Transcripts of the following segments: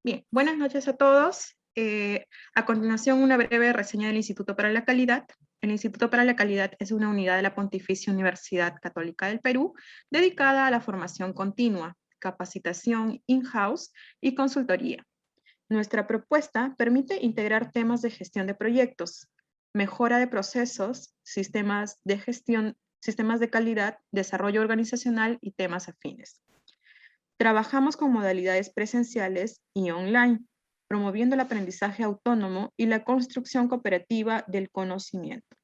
Bien, buenas noches a todos. A continuación, una breve reseña del Instituto para la Calidad. El Instituto para la Calidad es una unidad de la Pontificia Universidad Católica del Perú dedicada a la formación continua, capacitación in-house y consultoría. Nuestra propuesta permite integrar temas de gestión de proyectos, mejora de procesos, sistemas de gestión, sistemas de calidad, desarrollo organizacional y temas afines. Trabajamos con modalidades presenciales y online, promoviendo el aprendizaje autónomo y la construcción cooperativa del conocimiento.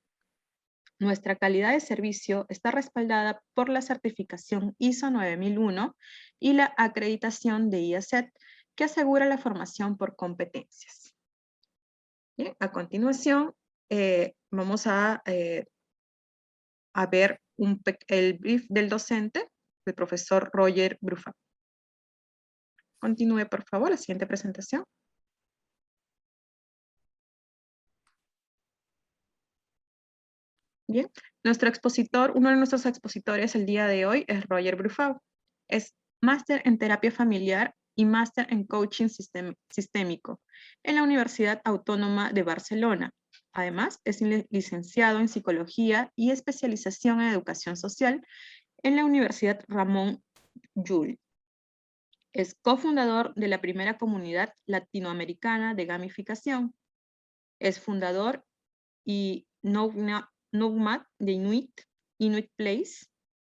Nuestra calidad de servicio está respaldada por la certificación ISO 9001 y la acreditación de IACET, que asegura la formación por competencias. Bien, a continuación, vamos a ver el brief del docente, el profesor Roger Brufa. Continúe, por favor, la siguiente presentación. Bien, uno de nuestros expositores el día de hoy es Roger Brufau. Es máster en terapia familiar y máster en coaching sistémico en la Universidad Autónoma de Barcelona. Además, es licenciado en psicología y especialización en educación social en la Universidad Ramón Llull. Es cofundador de la primera comunidad latinoamericana de gamificación. Es fundador y Nomad de Inuit Place,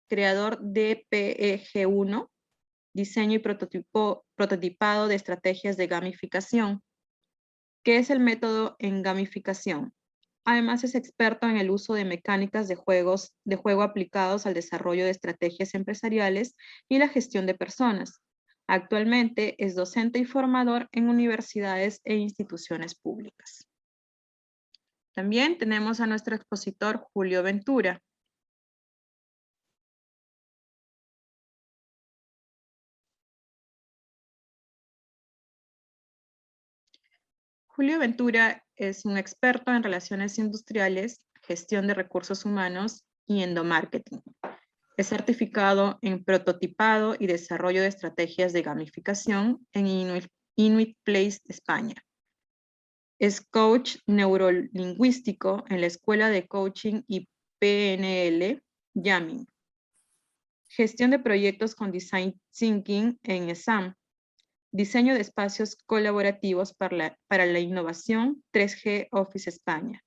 creador de PEG1, diseño y prototipado de estrategias de gamificación, que es el método en gamificación. Además es experto en el uso de mecánicas de juego aplicados al desarrollo de estrategias empresariales y la gestión de personas. Actualmente es docente y formador en universidades e instituciones públicas. También tenemos a nuestro expositor Julio Ventura. Julio Ventura es un experto en relaciones industriales, gestión de recursos humanos y endomarketing. Es certificado en prototipado y desarrollo de estrategias de gamificación en Inuit Place, España. Es coach neurolingüístico en la Escuela de Coaching y PNL, Yamin. Gestión de proyectos con Design Thinking en ESAM. Diseño de espacios colaborativos para la innovación 3G Office España.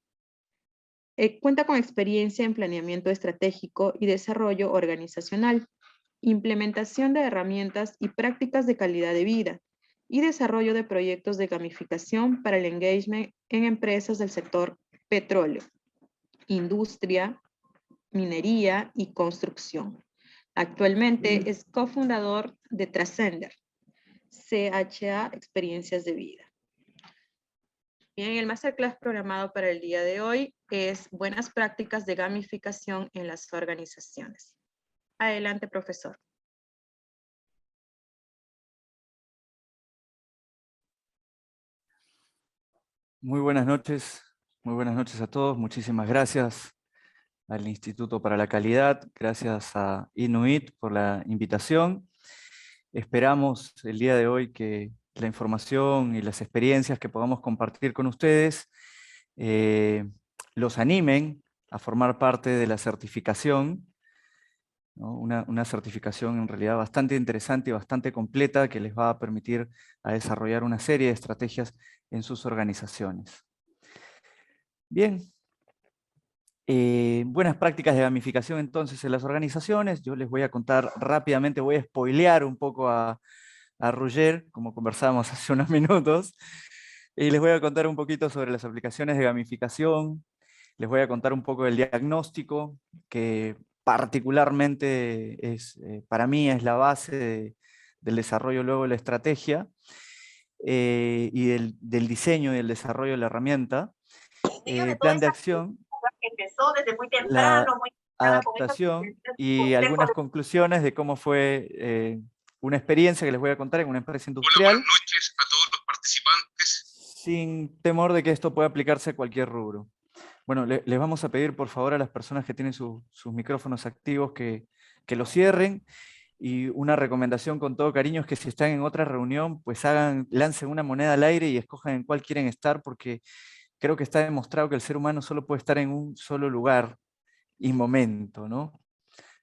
Cuenta con experiencia en planeamiento estratégico y desarrollo organizacional, implementación de herramientas y prácticas de calidad de vida, y desarrollo de proyectos de gamificación para el engagement en empresas del sector petróleo, industria, minería y construcción. Actualmente es cofundador de Trascender, CHA Experiencias de Vida. Bien, el masterclass programado para el día de hoy es Buenas prácticas de gamificación en las organizaciones. Adelante, profesor. Muy buenas noches a todos. Muchísimas gracias al Instituto para la Calidad, gracias a Inuit por la invitación. Esperamos el día de hoy que la información y las experiencias que podamos compartir con ustedes los animen a formar parte de la certificación, ¿no? Una certificación en realidad bastante interesante y bastante completa que les va a permitir a desarrollar una serie de estrategias en sus organizaciones. Bien, buenas prácticas de gamificación entonces en las organizaciones. Yo les voy a contar rápidamente, voy a spoilear un poco a Roger, como conversábamos hace unos minutos, y les voy a contar un poquito sobre las aplicaciones de gamificación, les voy a contar un poco del diagnóstico, que particularmente es, para mí es la base del desarrollo luego de la estrategia, y del diseño y del desarrollo de la herramienta. El plan de acción, empezó desde muy la temprano, muy adaptación y algunas conclusiones de cómo fue una experiencia que les voy a contar en una empresa industrial. Hola, buenas noches a todos los participantes. Sin temor de que esto pueda aplicarse a cualquier rubro. Bueno, les vamos a pedir por favor a las personas que tienen sus micrófonos activos que lo cierren Y una recomendación con todo cariño es que si están en otra reunión, pues lancen una moneda al aire y escojan en cuál quieren estar, porque creo que está demostrado que el ser humano solo puede estar en un solo lugar y momento, ¿no?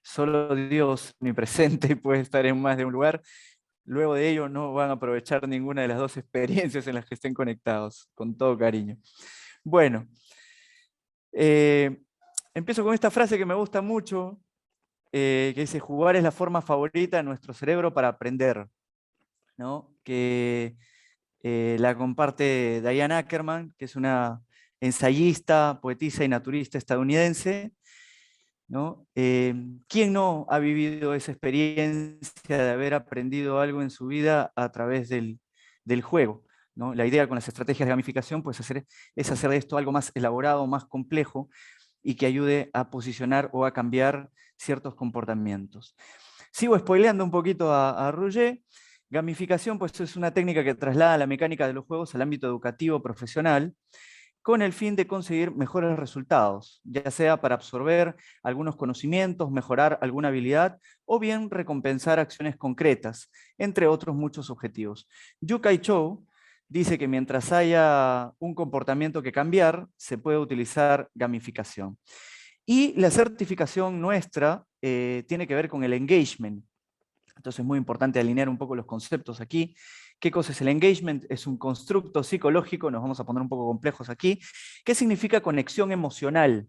Solo Dios, omnipresente, puede estar en más de un lugar. Luego de ello no van a aprovechar ninguna de las dos experiencias en las que estén conectados, con todo cariño. Bueno, empiezo con esta frase que me gusta mucho, que dice: jugar es la forma favorita de nuestro cerebro para aprender, ¿no? Que la comparte Diane Ackerman, que es una ensayista, poetisa y naturista estadounidense, ¿no? ¿Quién no ha vivido esa experiencia de haber aprendido algo en su vida a través del juego? ¿No? La idea con las estrategias de gamificación pues, es hacer de esto algo más elaborado, más complejo, y que ayude a posicionar o a cambiar ciertos comportamientos. Sigo spoileando un poquito a Roger. Gamificación pues, es una técnica que traslada la mecánica de los juegos al ámbito educativo profesional, con el fin de conseguir mejores resultados, ya sea para absorber algunos conocimientos, mejorar alguna habilidad o bien recompensar acciones concretas, entre otros muchos objetivos. Yu-Kai Chou dice que mientras haya un comportamiento que cambiar, se puede utilizar gamificación. Y la certificación nuestra tiene que ver con el engagement. Entonces es muy importante alinear un poco los conceptos aquí. ¿Qué cosa es el engagement? Es un constructo psicológico, nos vamos a poner un poco complejos aquí. ¿Qué significa conexión emocional?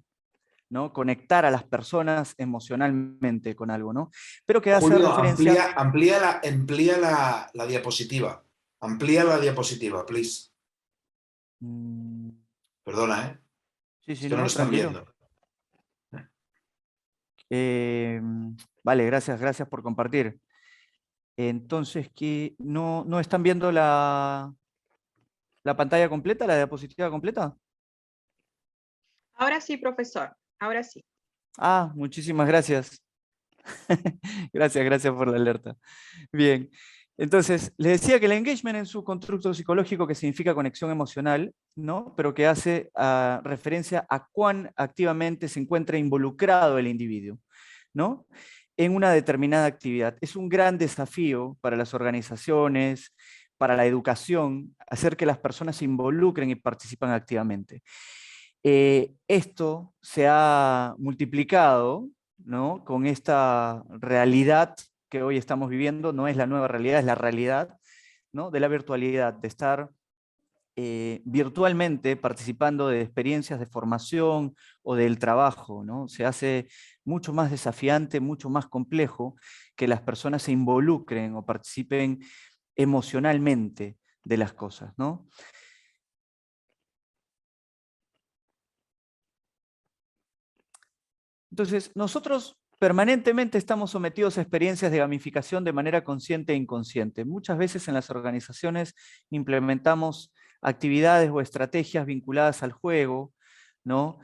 ¿No? Conectar a las personas emocionalmente con algo, ¿no? Pero que hace Julio, referencia... amplía la diapositiva. Amplía la diapositiva, please. Perdona, ¿eh? Sí, Es sí, que no lo no, están tranquilo. viendo. Vale, gracias por compartir. Entonces, ¿que no están viendo la pantalla completa, la diapositiva completa? Ahora sí, profesor, ahora sí. Ah, muchísimas gracias. Gracias por la alerta. Bien, entonces, les decía que el engagement es un constructo psicológico que significa conexión emocional, ¿no? Pero que hace referencia a cuán activamente se encuentra involucrado el individuo, ¿no? En una determinada actividad. Es un gran desafío para las organizaciones, para la educación, hacer que las personas se involucren y participen activamente. Esto se ha multiplicado, ¿no? Con esta realidad que hoy estamos viviendo. No es la nueva realidad, es la realidad, ¿no? De la virtualidad, de estar virtualmente participando de experiencias de formación o del trabajo, ¿no? Se hace mucho más desafiante, mucho más complejo que las personas se involucren o participen emocionalmente de las cosas, ¿no? Entonces, nosotros permanentemente estamos sometidos a experiencias de gamificación de manera consciente e inconsciente. Muchas veces en las organizaciones implementamos actividades o estrategias vinculadas al juego, ¿no?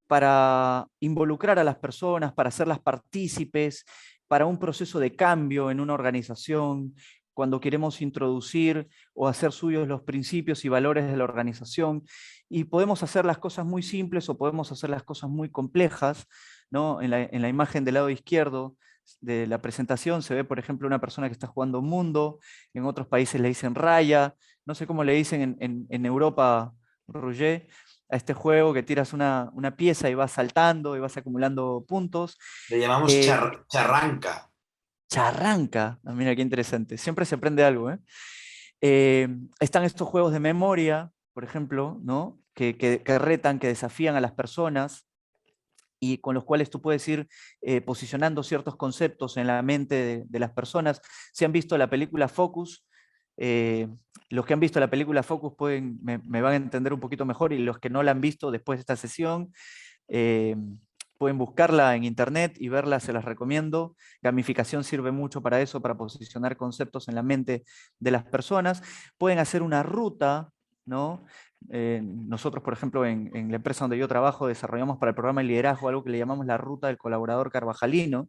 Para involucrar a las personas, para hacerlas partícipes, para un proceso de cambio en una organización, cuando queremos introducir o hacer suyos los principios y valores de la organización. Y podemos hacer las cosas muy simples o podemos hacer las cosas muy complejas, ¿no? En la imagen del lado izquierdo de la presentación se ve, por ejemplo, una persona que está jugando Mundo, en otros países le dicen Raya, no sé cómo le dicen en Europa, Roger, a este juego que tiras una pieza y vas saltando y vas acumulando puntos. Le llamamos charranca. Charranca, mira qué interesante, siempre se aprende algo, ¿eh? Están estos juegos de memoria, por ejemplo, ¿no? que retan, que desafían a las personas y con los cuales tú puedes ir posicionando ciertos conceptos en la mente de las personas. Si han visto la película Focus, los que han visto la película Focus me van a entender un poquito mejor, y los que no la han visto después de esta sesión, pueden buscarla en internet y verla, se las recomiendo. Gamificación sirve mucho para eso, para posicionar conceptos en la mente de las personas. Pueden hacer una ruta, ¿no? Nosotros, por ejemplo, en la empresa donde yo trabajo, desarrollamos para el programa de liderazgo algo que le llamamos la ruta del colaborador carvajalino,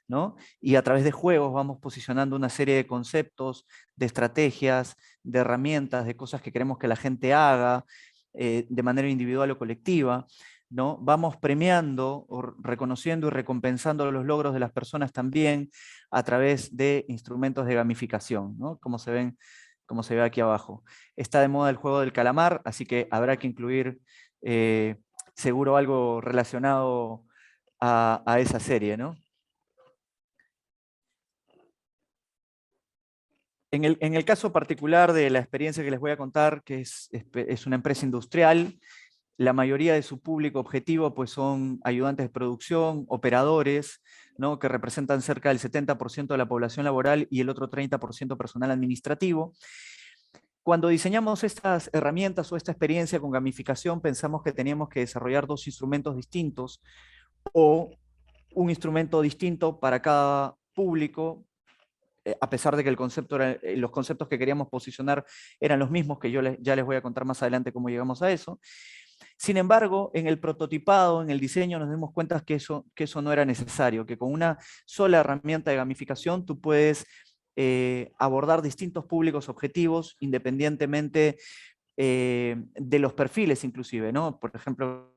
¿no? Y a través de juegos vamos posicionando una serie de conceptos, de estrategias, de herramientas, de cosas que queremos que la gente haga de manera individual o colectiva. ¿no? Vamos premiando, o reconociendo y recompensando los logros de las personas también a través de instrumentos de gamificación, ¿no? Como se ve aquí abajo. Está de moda el juego del calamar, así que habrá que incluir seguro algo relacionado a esa serie, ¿no? En el caso particular de la experiencia que les voy a contar, que es una empresa industrial, la mayoría de su público objetivo pues, son ayudantes de producción, operadores, ¿no? Que representan cerca del 70% de la población laboral y el otro 30% personal administrativo. Cuando diseñamos estas herramientas o esta experiencia con gamificación, pensamos que teníamos que desarrollar dos instrumentos distintos o un instrumento distinto para cada público, a pesar de que los conceptos que queríamos posicionar eran los mismos, que ya les voy a contar más adelante cómo llegamos a eso. Sin embargo, en el prototipado, en el diseño, nos dimos cuenta que eso no era necesario, que con una sola herramienta de gamificación tú puedes abordar distintos públicos objetivos, independientemente de los perfiles inclusive, ¿no? Por ejemplo,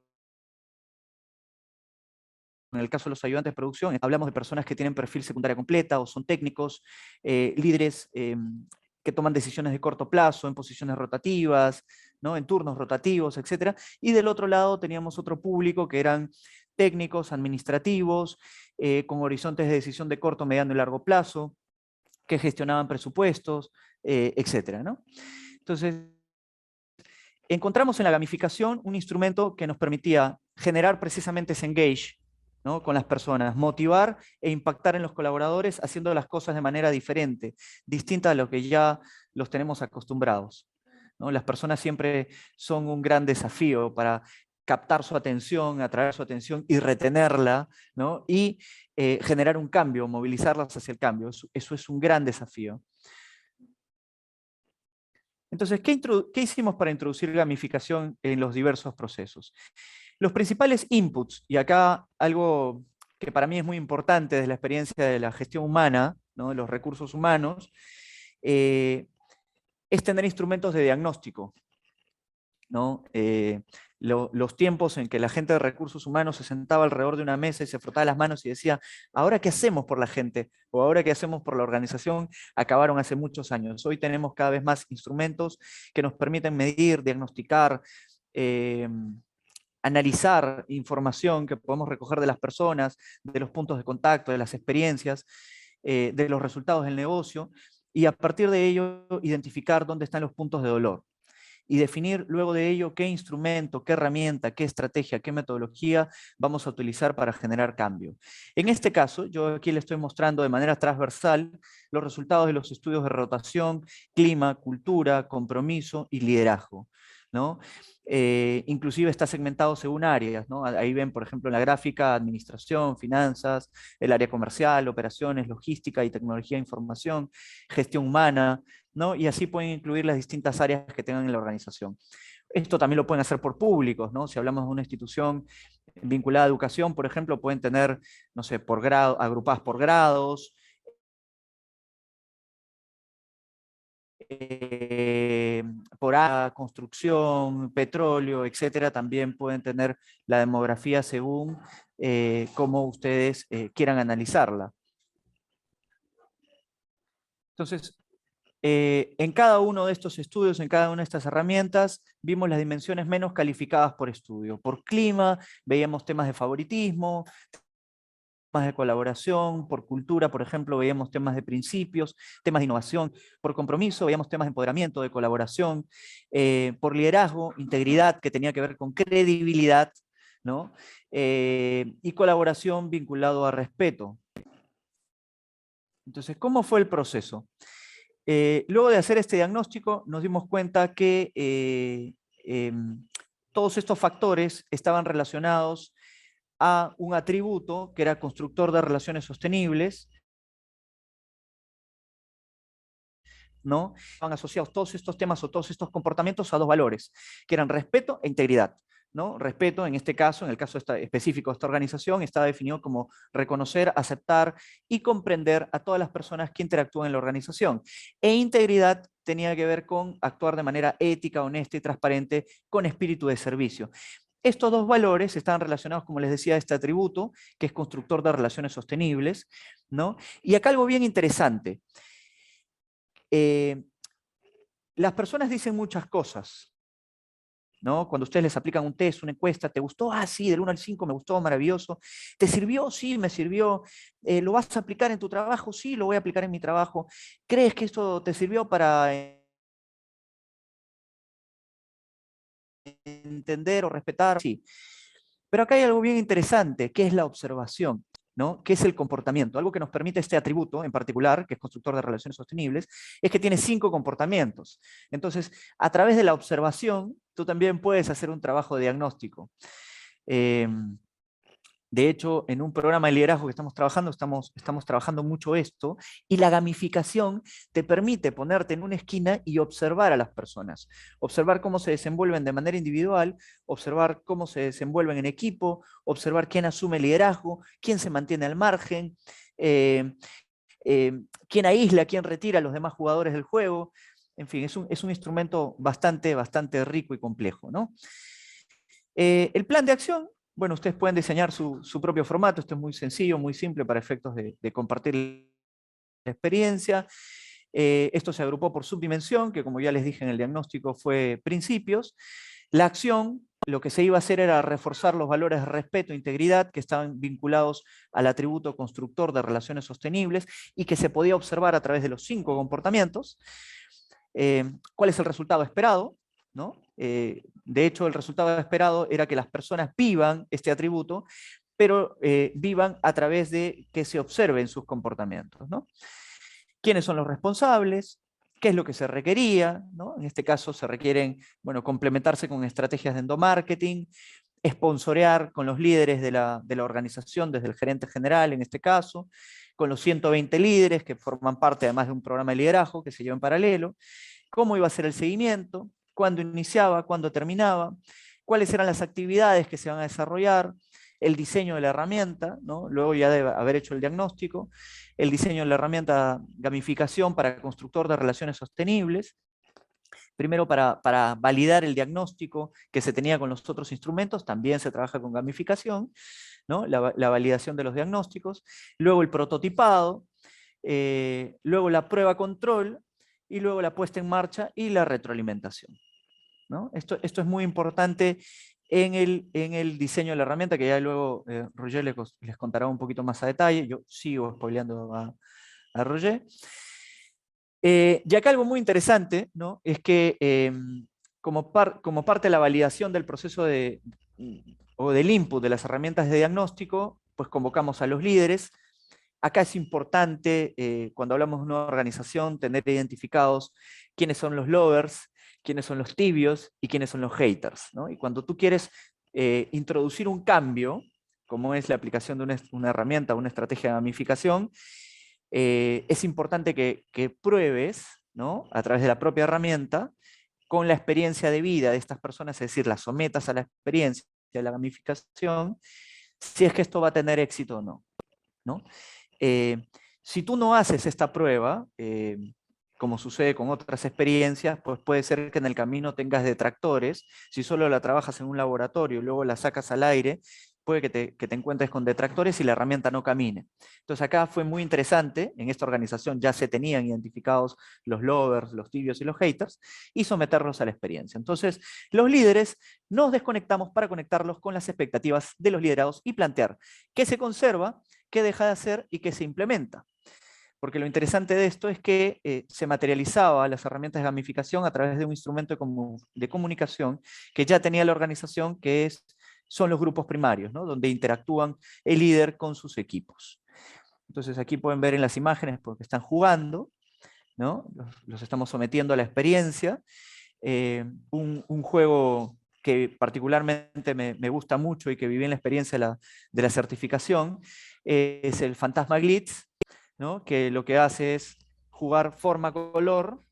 en el caso de los ayudantes de producción, hablamos de personas que tienen perfil secundaria completa o son técnicos, líderes que toman decisiones de corto plazo en posiciones rotativas, ¿no? En turnos rotativos, etc. Y del otro lado teníamos otro público que eran técnicos, administrativos, con horizontes de decisión de corto, mediano y largo plazo, que gestionaban presupuestos, etc., ¿no? Entonces, encontramos en la gamificación un instrumento que nos permitía generar precisamente ese engage, ¿no? Con las personas, motivar e impactar en los colaboradores haciendo las cosas de manera diferente, distinta a lo que ya los tenemos acostumbrados, ¿no? Las personas siempre son un gran desafío para captar su atención, atraer su atención y retenerla, ¿no? Y generar un cambio, movilizarlas hacia el cambio. Eso es un gran desafío. Entonces, ¿qué hicimos para introducir gamificación en los diversos procesos? Los principales inputs, y acá algo que para mí es muy importante desde la experiencia de la gestión humana, ¿no? De los recursos humanos, es tener instrumentos de diagnóstico, ¿no? Los tiempos en que la gente de recursos humanos se sentaba alrededor de una mesa y se frotaba las manos y decía, ¿ahora qué hacemos por la gente? O ¿ahora qué hacemos por la organización? Acabaron hace muchos años. Hoy tenemos cada vez más instrumentos que nos permiten medir, diagnosticar, analizar información que podemos recoger de las personas, de los puntos de contacto, de las experiencias, de los resultados del negocio, y a partir de ello identificar dónde están los puntos de dolor y definir luego de ello qué instrumento, qué herramienta, qué estrategia, qué metodología vamos a utilizar para generar cambio. En este caso, yo aquí le estoy mostrando de manera transversal los resultados de los estudios de rotación, clima, cultura, compromiso y liderazgo, ¿no? Inclusive está segmentado según áreas, ¿no? Ahí ven, por ejemplo, en la gráfica, administración, finanzas, el área comercial, operaciones, logística y tecnología de información, gestión humana, ¿no? Y así pueden incluir las distintas áreas que tengan en la organización. Esto también lo pueden hacer por públicos, ¿no? Si hablamos de una institución vinculada a educación, por ejemplo, pueden tener, no sé, por grado, agrupadas por grados, por área, construcción, petróleo, etcétera, también pueden tener la demografía según cómo ustedes quieran analizarla. Entonces, en cada uno de estos estudios, en cada una de estas herramientas, vimos las dimensiones menos calificadas por estudio. Por clima, veíamos temas de favoritismo, temas de colaboración. Por cultura, por ejemplo, veíamos temas de principios, temas de innovación. Por compromiso, veíamos temas de empoderamiento, de colaboración. Por liderazgo, integridad, que tenía que ver con credibilidad, ¿no? Y colaboración vinculado a respeto. Entonces, ¿cómo fue el proceso? Luego de hacer este diagnóstico, nos dimos cuenta que todos estos factores estaban relacionados a un atributo que era constructor de relaciones sostenibles, ¿no? Estaban asociados todos estos temas o todos estos comportamientos a dos valores, que eran respeto e integridad, ¿no? Respeto, en este caso, en el caso específico de esta organización, está definido como reconocer, aceptar y comprender a todas las personas que interactúan en la organización. E integridad tenía que ver con actuar de manera ética, honesta y transparente con espíritu de servicio. estos dos valores están relacionados, como les decía, a este atributo, que es constructor de relaciones sostenibles, ¿no? Y acá algo bien interesante. Las personas dicen muchas cosas, ¿no? Cuando ustedes les aplican un test, una encuesta, ¿te gustó? Ah, sí, del 1 al 5 me gustó, maravilloso. ¿Te sirvió? Sí, me sirvió. ¿Lo vas a aplicar en tu trabajo? Sí, lo voy a aplicar en mi trabajo. ¿Crees que esto te sirvió para entender o respetar? Sí. Pero acá hay algo bien interesante, que es la observación, ¿no? ¿Qué es el comportamiento? Algo que nos permite este atributo en particular, que es constructor de relaciones sostenibles, es que tiene 5 comportamientos. Entonces, a través de la observación, tú también puedes hacer un trabajo de diagnóstico. De hecho, en un programa de liderazgo que estamos trabajando, estamos trabajando mucho esto, y la gamificación te permite ponerte en una esquina y observar a las personas. Observar cómo se desenvuelven de manera individual, observar cómo se desenvuelven en equipo, observar quién asume liderazgo, quién se mantiene al margen, quién aísla, quién retira a los demás jugadores del juego. En fin, es un instrumento bastante rico y complejo, ¿no? El plan de acción, bueno, ustedes pueden diseñar su propio formato. Esto es muy sencillo, muy simple para efectos de compartir la experiencia. Esto se agrupó por subdimensión, que como ya les dije en el diagnóstico fue principios. La acción, lo que se iba a hacer era reforzar los valores de respeto e integridad que estaban vinculados al atributo constructor de relaciones sostenibles y que se podía observar a través de los 5 comportamientos. ¿Cuál es el resultado esperado? ¿No? De hecho, el resultado esperado era que las personas vivan este atributo, pero vivan a través de que se observen sus comportamientos, ¿no? ¿Quiénes son los responsables? ¿Qué es lo que se requería? ¿No? En este caso se requieren, bueno, complementarse con estrategias de endomarketing, sponsorear con los líderes de la organización, desde el gerente general en este caso, con los 120 líderes que forman parte además de un programa de liderazgo que se lleva en paralelo, cómo iba a ser el seguimiento, cuándo iniciaba, cuándo terminaba, cuáles eran las actividades que se van a desarrollar, el diseño de la herramienta, ¿no? Luego ya de haber hecho el diagnóstico, el diseño de la herramienta gamificación para constructor de relaciones sostenibles, primero para validar el diagnóstico que se tenía con los otros instrumentos, también se trabaja con gamificación, ¿no? La validación de los diagnósticos, luego el prototipado, luego la prueba control, y luego la puesta en marcha y la retroalimentación, ¿no? Esto es muy importante en el diseño de la herramienta, que ya luego Roger les contará un poquito más a detalle. Yo sigo spoileando a Roger. Y acá algo muy interesante, ¿no? Es que como parte de la validación del proceso o del input de las herramientas de diagnóstico, pues convocamos a los líderes. Acá es importante, cuando hablamos de una organización, tener identificados quiénes son los lovers, quiénes son los tibios y quiénes son los haters, ¿no? Y cuando tú quieres introducir un cambio, como es la aplicación de una herramienta, una estrategia de gamificación, es importante que pruebes, ¿no? A través de la propia herramienta, con la experiencia de vida de estas personas, es decir, las sometas a la experiencia de la gamificación, si es que esto va a tener éxito o no, ¿no? Si tú no haces esta prueba, como sucede con otras experiencias, pues puede ser que en el camino tengas detractores. Si solo la trabajas en un laboratorio y luego la sacas al aire, puede que te encuentres con detractores y la herramienta no camine. Entonces acá fue muy interesante, en esta organización ya se tenían identificados los lovers, los tibios y los haters, y someterlos a la experiencia. Entonces los líderes nos desconectamos para conectarlos con las expectativas de los liderados y plantear qué se conserva, qué deja de hacer y qué se implementa. Porque lo interesante de esto es que se materializaba las herramientas de gamificación a través de un instrumento de comunicación que ya tenía la organización, que son los grupos primarios, ¿no? Donde interactúan el líder con sus equipos. Entonces aquí pueden ver en las imágenes porque están jugando, ¿no? Los estamos sometiendo a la experiencia. Un juego que particularmente me gusta mucho y que viví en la experiencia de la certificación es el Fantasma Glitz, ¿no? Que lo que hace es jugar forma-color,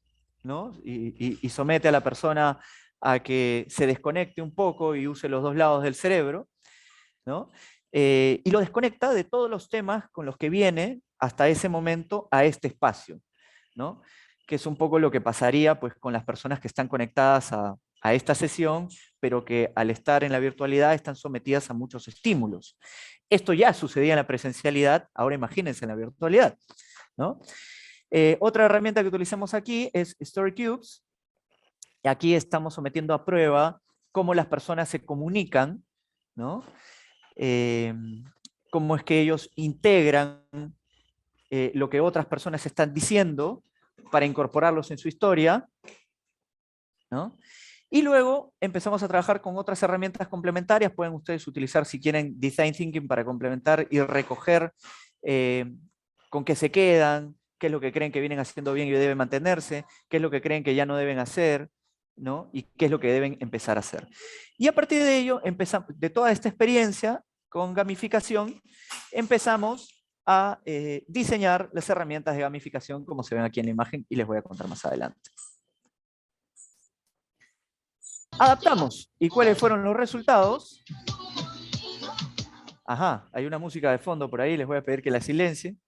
¿no? Y somete a la persona a que se desconecte un poco y use los dos lados del cerebro, ¿no? Y lo desconecta de todos los temas con los que viene hasta ese momento a este espacio, ¿no? Que es un poco lo que pasaría pues, con las personas que están conectadas a a esta sesión, pero que al estar en la virtualidad están sometidas a muchos estímulos. Esto ya sucedía en la presencialidad, ahora imagínense en la virtualidad, ¿no? Otra herramienta que utilizamos aquí es Story Cubes. Aquí estamos sometiendo a prueba cómo las personas se comunican, ¿no? Cómo es que ellos integran lo que otras personas están diciendo para incorporarlos en su historia, ¿no? Y luego empezamos a trabajar con otras herramientas complementarias. Pueden ustedes utilizar, si quieren, Design Thinking para complementar y recoger con qué se quedan, qué es lo que creen que vienen haciendo bien y deben mantenerse, qué es lo que creen que ya no deben hacer, ¿no? Y qué es lo que deben empezar a hacer. Y a partir de ello, de toda esta experiencia con gamificación, empezamos a diseñar las herramientas de gamificación como se ven aquí en la imagen y les voy a contar más adelante. Adaptamos. ¿Y cuáles fueron los resultados? Ajá, hay una música de fondo por ahí, les voy a pedir que la silencien.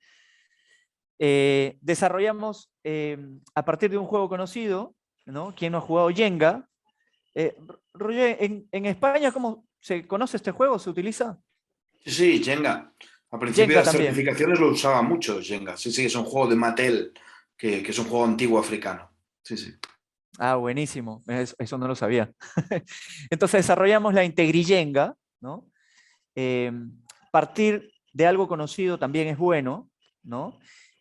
Desarrollamos a partir de un juego conocido, ¿no? ¿Quién no ha jugado Jenga? Roger, ¿en España cómo se conoce este juego? ¿Se utiliza? Sí, Jenga. Al principio Jenga de las también. certificaciones lo usaba mucho, Jenga. Sí, sí, es un juego de Mattel, que es un juego antiguo africano. Sí, sí. Ah, buenísimo. Eso no lo sabía. Entonces desarrollamos la Integrijenga, ¿no? Partir de algo conocido también es bueno, ¿no?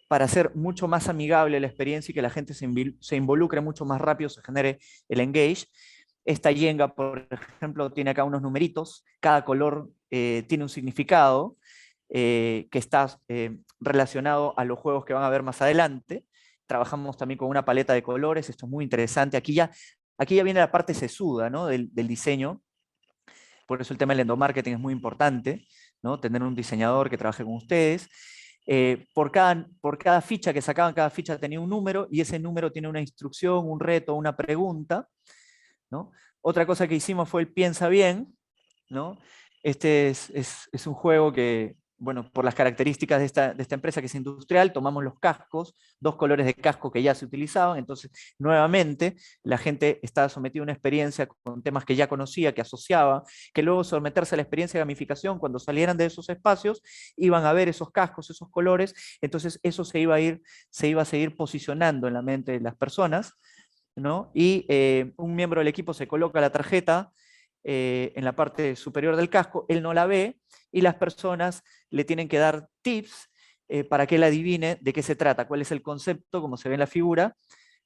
Para hacer mucho más amigable la experiencia y que la gente se involucre mucho más rápido, se genere el engage. Esta Jenga, por ejemplo, tiene acá unos numeritos, cada color tiene un significado que está relacionado a los juegos que van a ver más adelante. Trabajamos también con una paleta de colores, esto es muy interesante. Aquí ya viene la parte sesuda, ¿no? del diseño, por eso el tema del endomarketing es muy importante, ¿no? Tener un diseñador que trabaje con ustedes. Por cada ficha que sacaban, cada ficha tenía un número, y ese número tiene una instrucción, un reto, una pregunta, ¿no? Otra cosa que hicimos fue el piensa bien, ¿no? Este es un juego que, bueno, por las características de esta empresa que es industrial, tomamos los cascos, 2 colores de casco que ya se utilizaban, entonces nuevamente la gente estaba sometida a una experiencia con temas que ya conocía, que asociaba, que luego someterse a la experiencia de gamificación, cuando salieran de esos espacios, iban a ver esos cascos, esos colores, entonces eso se iba a seguir posicionando en la mente de las personas, ¿no? Y un miembro del equipo se coloca la tarjeta en la parte superior del casco, él no la ve, y las personas le tienen que dar tips para que él adivine de qué se trata, cuál es el concepto, como se ve en la figura,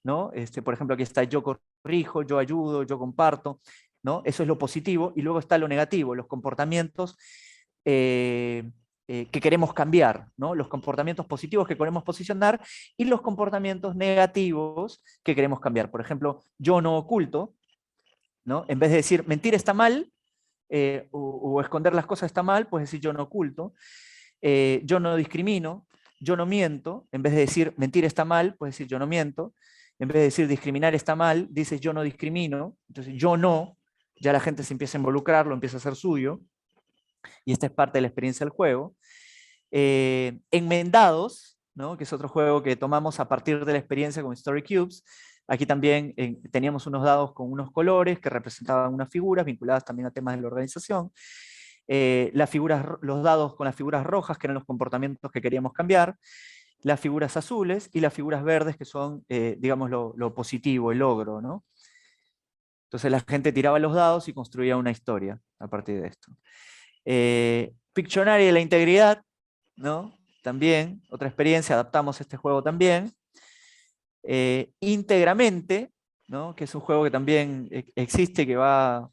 ¿no? Por ejemplo, aquí está yo corrijo, yo ayudo, yo comparto, ¿no? Eso es lo positivo, y luego está lo negativo, los comportamientos que queremos cambiar, ¿no? Los comportamientos positivos que queremos posicionar y los comportamientos negativos que queremos cambiar. Por ejemplo, yo no oculto, ¿no? En vez de decir mentir está mal o esconder las cosas está mal, puedes decir yo no oculto. Yo no discrimino, yo no miento. En vez de decir mentir está mal, puedes decir yo no miento. En vez de decir discriminar está mal, dices yo no discrimino. Entonces yo no, ya la gente se empieza a involucrar, lo empieza a hacer suyo. Y esta es parte de la experiencia del juego. Enmendados, ¿no? Que es otro juego que tomamos a partir de la experiencia con Story Cubes. Aquí también teníamos unos dados con unos colores que representaban unas figuras vinculadas también a temas de la organización. Los dados con las figuras rojas, que eran los comportamientos que queríamos cambiar, las figuras azules y las figuras verdes, que son, digamos, lo positivo, el logro, ¿no? Entonces la gente tiraba los dados y construía una historia a partir de esto. Pictionary de la integridad, ¿no? También, otra experiencia, adaptamos este juego también. Íntegramente, ¿no? Que es un juego que también existe, que va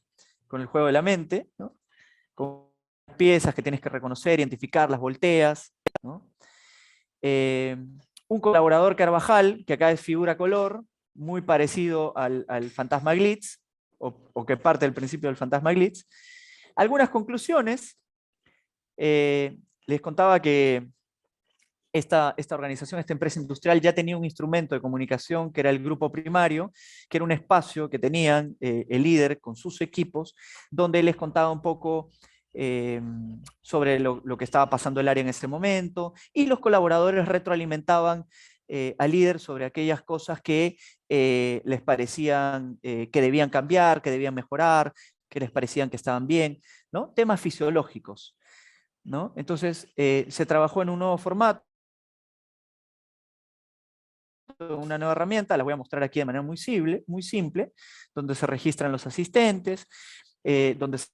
con el juego de la mente, ¿no? Con piezas que tienes que reconocer, identificar, las volteas, ¿no? Un colaborador Carvajal, que acá es figura color, muy parecido al fantasma Glitz, o que parte del principio del fantasma Glitz. Algunas conclusiones. Les contaba que esta organización, esta empresa industrial ya tenía un instrumento de comunicación que era el grupo primario, que era un espacio que tenían el líder con sus equipos, donde les contaba un poco sobre lo que estaba pasando el área en ese momento, y los colaboradores retroalimentaban al líder sobre aquellas cosas que les parecían que debían cambiar, que debían mejorar, que les parecían que estaban bien, ¿no? Temas fisiológicos, ¿no? Entonces, se trabajó en un nuevo formato, una nueva herramienta, la voy a mostrar aquí de manera muy simple, donde se registran los asistentes, donde se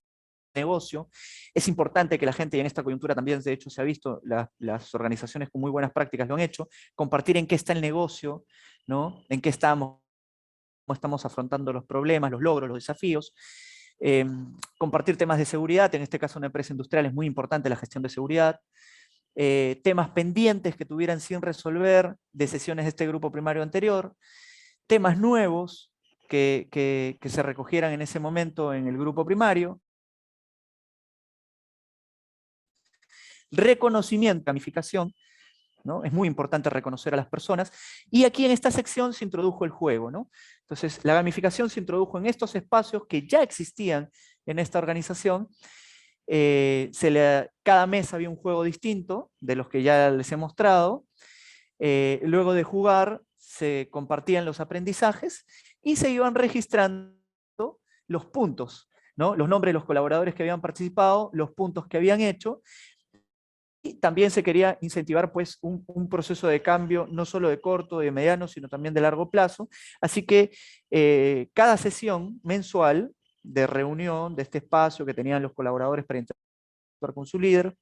negocio. Es importante que la gente, y en esta coyuntura también de hecho se ha visto, las organizaciones con muy buenas prácticas lo han hecho, compartir en qué está el negocio, ¿no? En qué estamos, cómo estamos afrontando los problemas, los logros, los desafíos. Compartir temas de seguridad, en este caso una empresa industrial es muy importante la gestión de seguridad. Temas pendientes que tuvieran sin resolver de sesiones de este grupo primario anterior, temas nuevos que se recogieran en ese momento en el grupo primario, reconocimiento, gamificación, ¿no? Es muy importante reconocer a las personas, y aquí en esta sección se introdujo el juego, ¿no? Entonces, la gamificación se introdujo en estos espacios que ya existían en esta organización. Cada mes había un juego distinto, de los que ya les he mostrado. Luego de jugar, se compartían los aprendizajes y se iban registrando los puntos, ¿no? Los nombres de los colaboradores que habían participado, los puntos que habían hecho. Y también se quería incentivar pues, un proceso de cambio, no solo de corto, de mediano, sino también de largo plazo. Así que cada sesión mensual de reunión de este espacio que tenían los colaboradores para interactuar con su líder,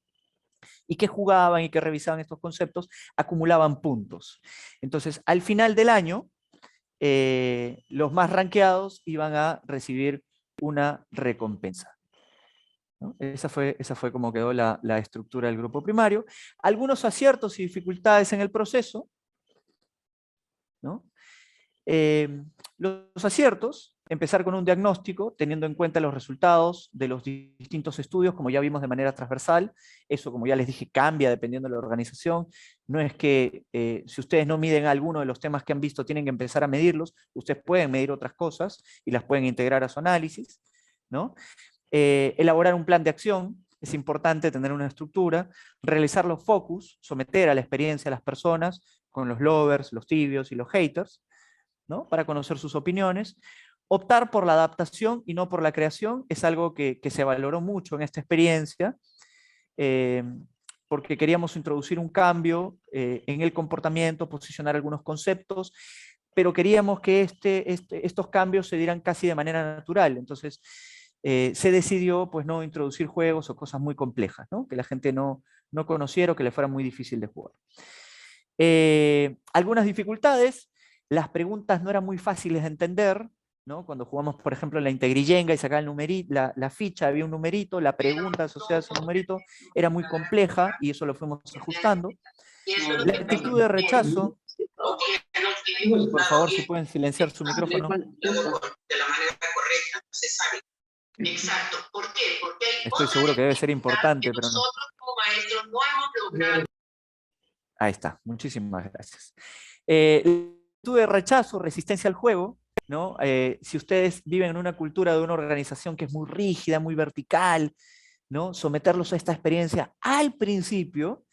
y que jugaban y que revisaban estos conceptos, acumulaban puntos. Entonces, al final del año, los más rankeados iban a recibir una recompensa, ¿no? Esa fue como quedó la estructura del grupo primario. Algunos aciertos y dificultades en el proceso, ¿no? Los aciertos, empezar con un diagnóstico, teniendo en cuenta los resultados de los distintos estudios, como ya vimos de manera transversal. Eso, como ya les dije, cambia dependiendo de la organización. No es que si ustedes no miden alguno de los temas que han visto, tienen que empezar a medirlos. Ustedes pueden medir otras cosas y las pueden integrar a su análisis, ¿no? Elaborar un plan de acción, es importante tener una estructura, realizar los focus, someter a la experiencia a las personas, con los lovers, los tibios y los haters, ¿no? Para conocer sus opiniones. Optar por la adaptación y no por la creación es algo que se valoró mucho en esta experiencia, porque queríamos introducir un cambio en el comportamiento, posicionar algunos conceptos, pero queríamos que estos cambios se dieran casi de manera natural. Entonces, se decidió pues, no introducir juegos o cosas muy complejas, ¿no? Que la gente no conociera o que le fuera muy difícil de jugar. Algunas dificultades: las preguntas no eran muy fáciles de entender, ¿no? Cuando jugamos, por ejemplo, en la Integriyenga y sacaba el numerito, la ficha, había un numerito, la pregunta asociada a ese numerito era muy compleja y eso lo fuimos ajustando. La actitud de rechazo, por favor, si pueden silenciar su micrófono. De la manera correcta, necesaria. Exacto. ¿Por qué? Porque hay Estoy seguro que debe ser importante, pero no. nosotros como maestros no hemos logrado. Ahí está, muchísimas gracias. Actitud de rechazo, resistencia al juego, ¿no? Si ustedes viven en una cultura de una organización que es muy rígida, muy vertical, ¿no? Someterlos a esta experiencia al principio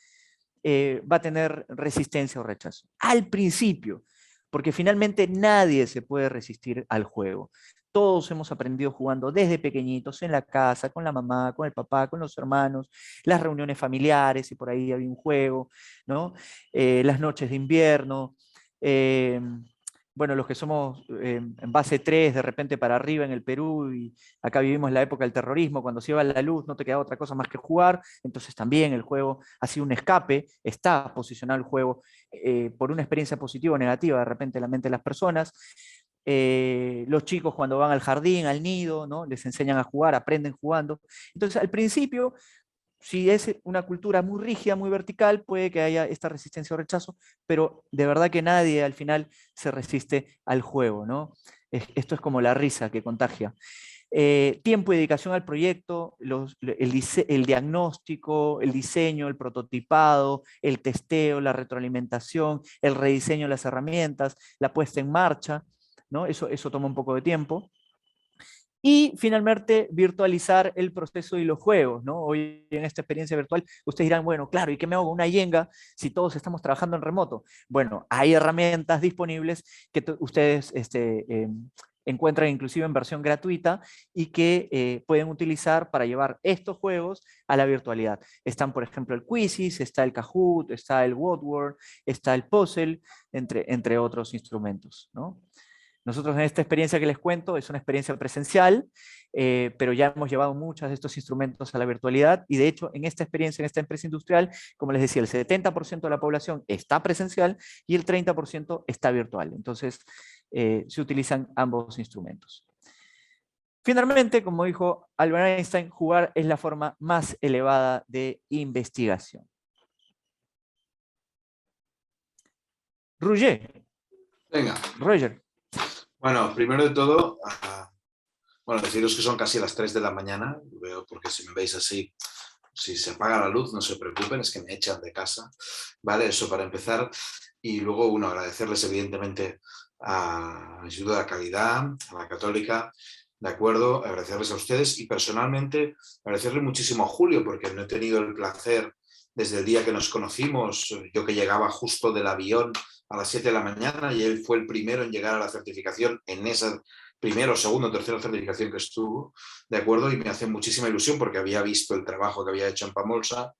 va a tener resistencia o rechazo. Al principio, porque finalmente nadie se puede resistir al juego. Todos hemos aprendido jugando desde pequeñitos, en la casa, con la mamá, con el papá, con los hermanos, las reuniones familiares, y por ahí había un juego, ¿no? Las noches de invierno, bueno, los que somos en base 3, de repente para arriba en el Perú, y acá vivimos la época del terrorismo, cuando se iba la luz no te quedaba otra cosa más que jugar, entonces también el juego ha sido un escape, está posicionado el juego por una experiencia positiva o negativa de repente en la mente de las personas. Los chicos cuando van al jardín, al nido, ¿no? Les enseñan a jugar, aprenden jugando. Entonces al principio, si es una cultura muy rígida, muy vertical, puede que haya esta resistencia o rechazo, pero de verdad que nadie al final se resiste al juego, ¿no? Esto es como la risa que contagia. Tiempo y dedicación al proyecto, el diagnóstico, el diseño, el prototipado, el testeo, la retroalimentación, el rediseño de las herramientas, la puesta en marcha, ¿no? Eso toma un poco de tiempo. Y finalmente, virtualizar el proceso y los juegos, ¿no? Hoy en esta experiencia virtual, ustedes dirán, bueno, claro, ¿y qué me hago con una Jenga si todos estamos trabajando en remoto? Bueno, hay herramientas disponibles que ustedes encuentran inclusive en versión gratuita y que pueden utilizar para llevar estos juegos a la virtualidad. Están, por ejemplo, el Quizzes, está el Kahoot, está el Wordword, está el Puzzle, entre otros instrumentos, ¿no? Nosotros en esta experiencia que les cuento es una experiencia presencial, pero ya hemos llevado muchos de estos instrumentos a la virtualidad y de hecho en esta experiencia, en esta empresa industrial, como les decía, el 70% de la población está presencial y el 30% está virtual. Entonces se utilizan ambos instrumentos. Finalmente, como dijo Albert Einstein, jugar es la forma más elevada de investigación. Roger. Bueno, primero de todo, bueno, deciros que son casi las 3 de la mañana, veo, porque si me veis así, si se apaga la luz, no se preocupen, es que me echan de casa, ¿vale? Eso para empezar. Y luego, uno, agradecerles evidentemente al Instituto de la Calidad, a la Católica, ¿de acuerdo? Agradecerles a ustedes y personalmente agradecerle muchísimo a Julio, porque no he tenido el placer desde el día que nos conocimos, yo que llegaba justo del avión a las 7 de la mañana y él fue el primero en llegar a la certificación en esa primera, segunda o tercera certificación que estuvo, ¿de acuerdo? Y me hace muchísima ilusión porque había visto el trabajo que había hecho en Pamolsa,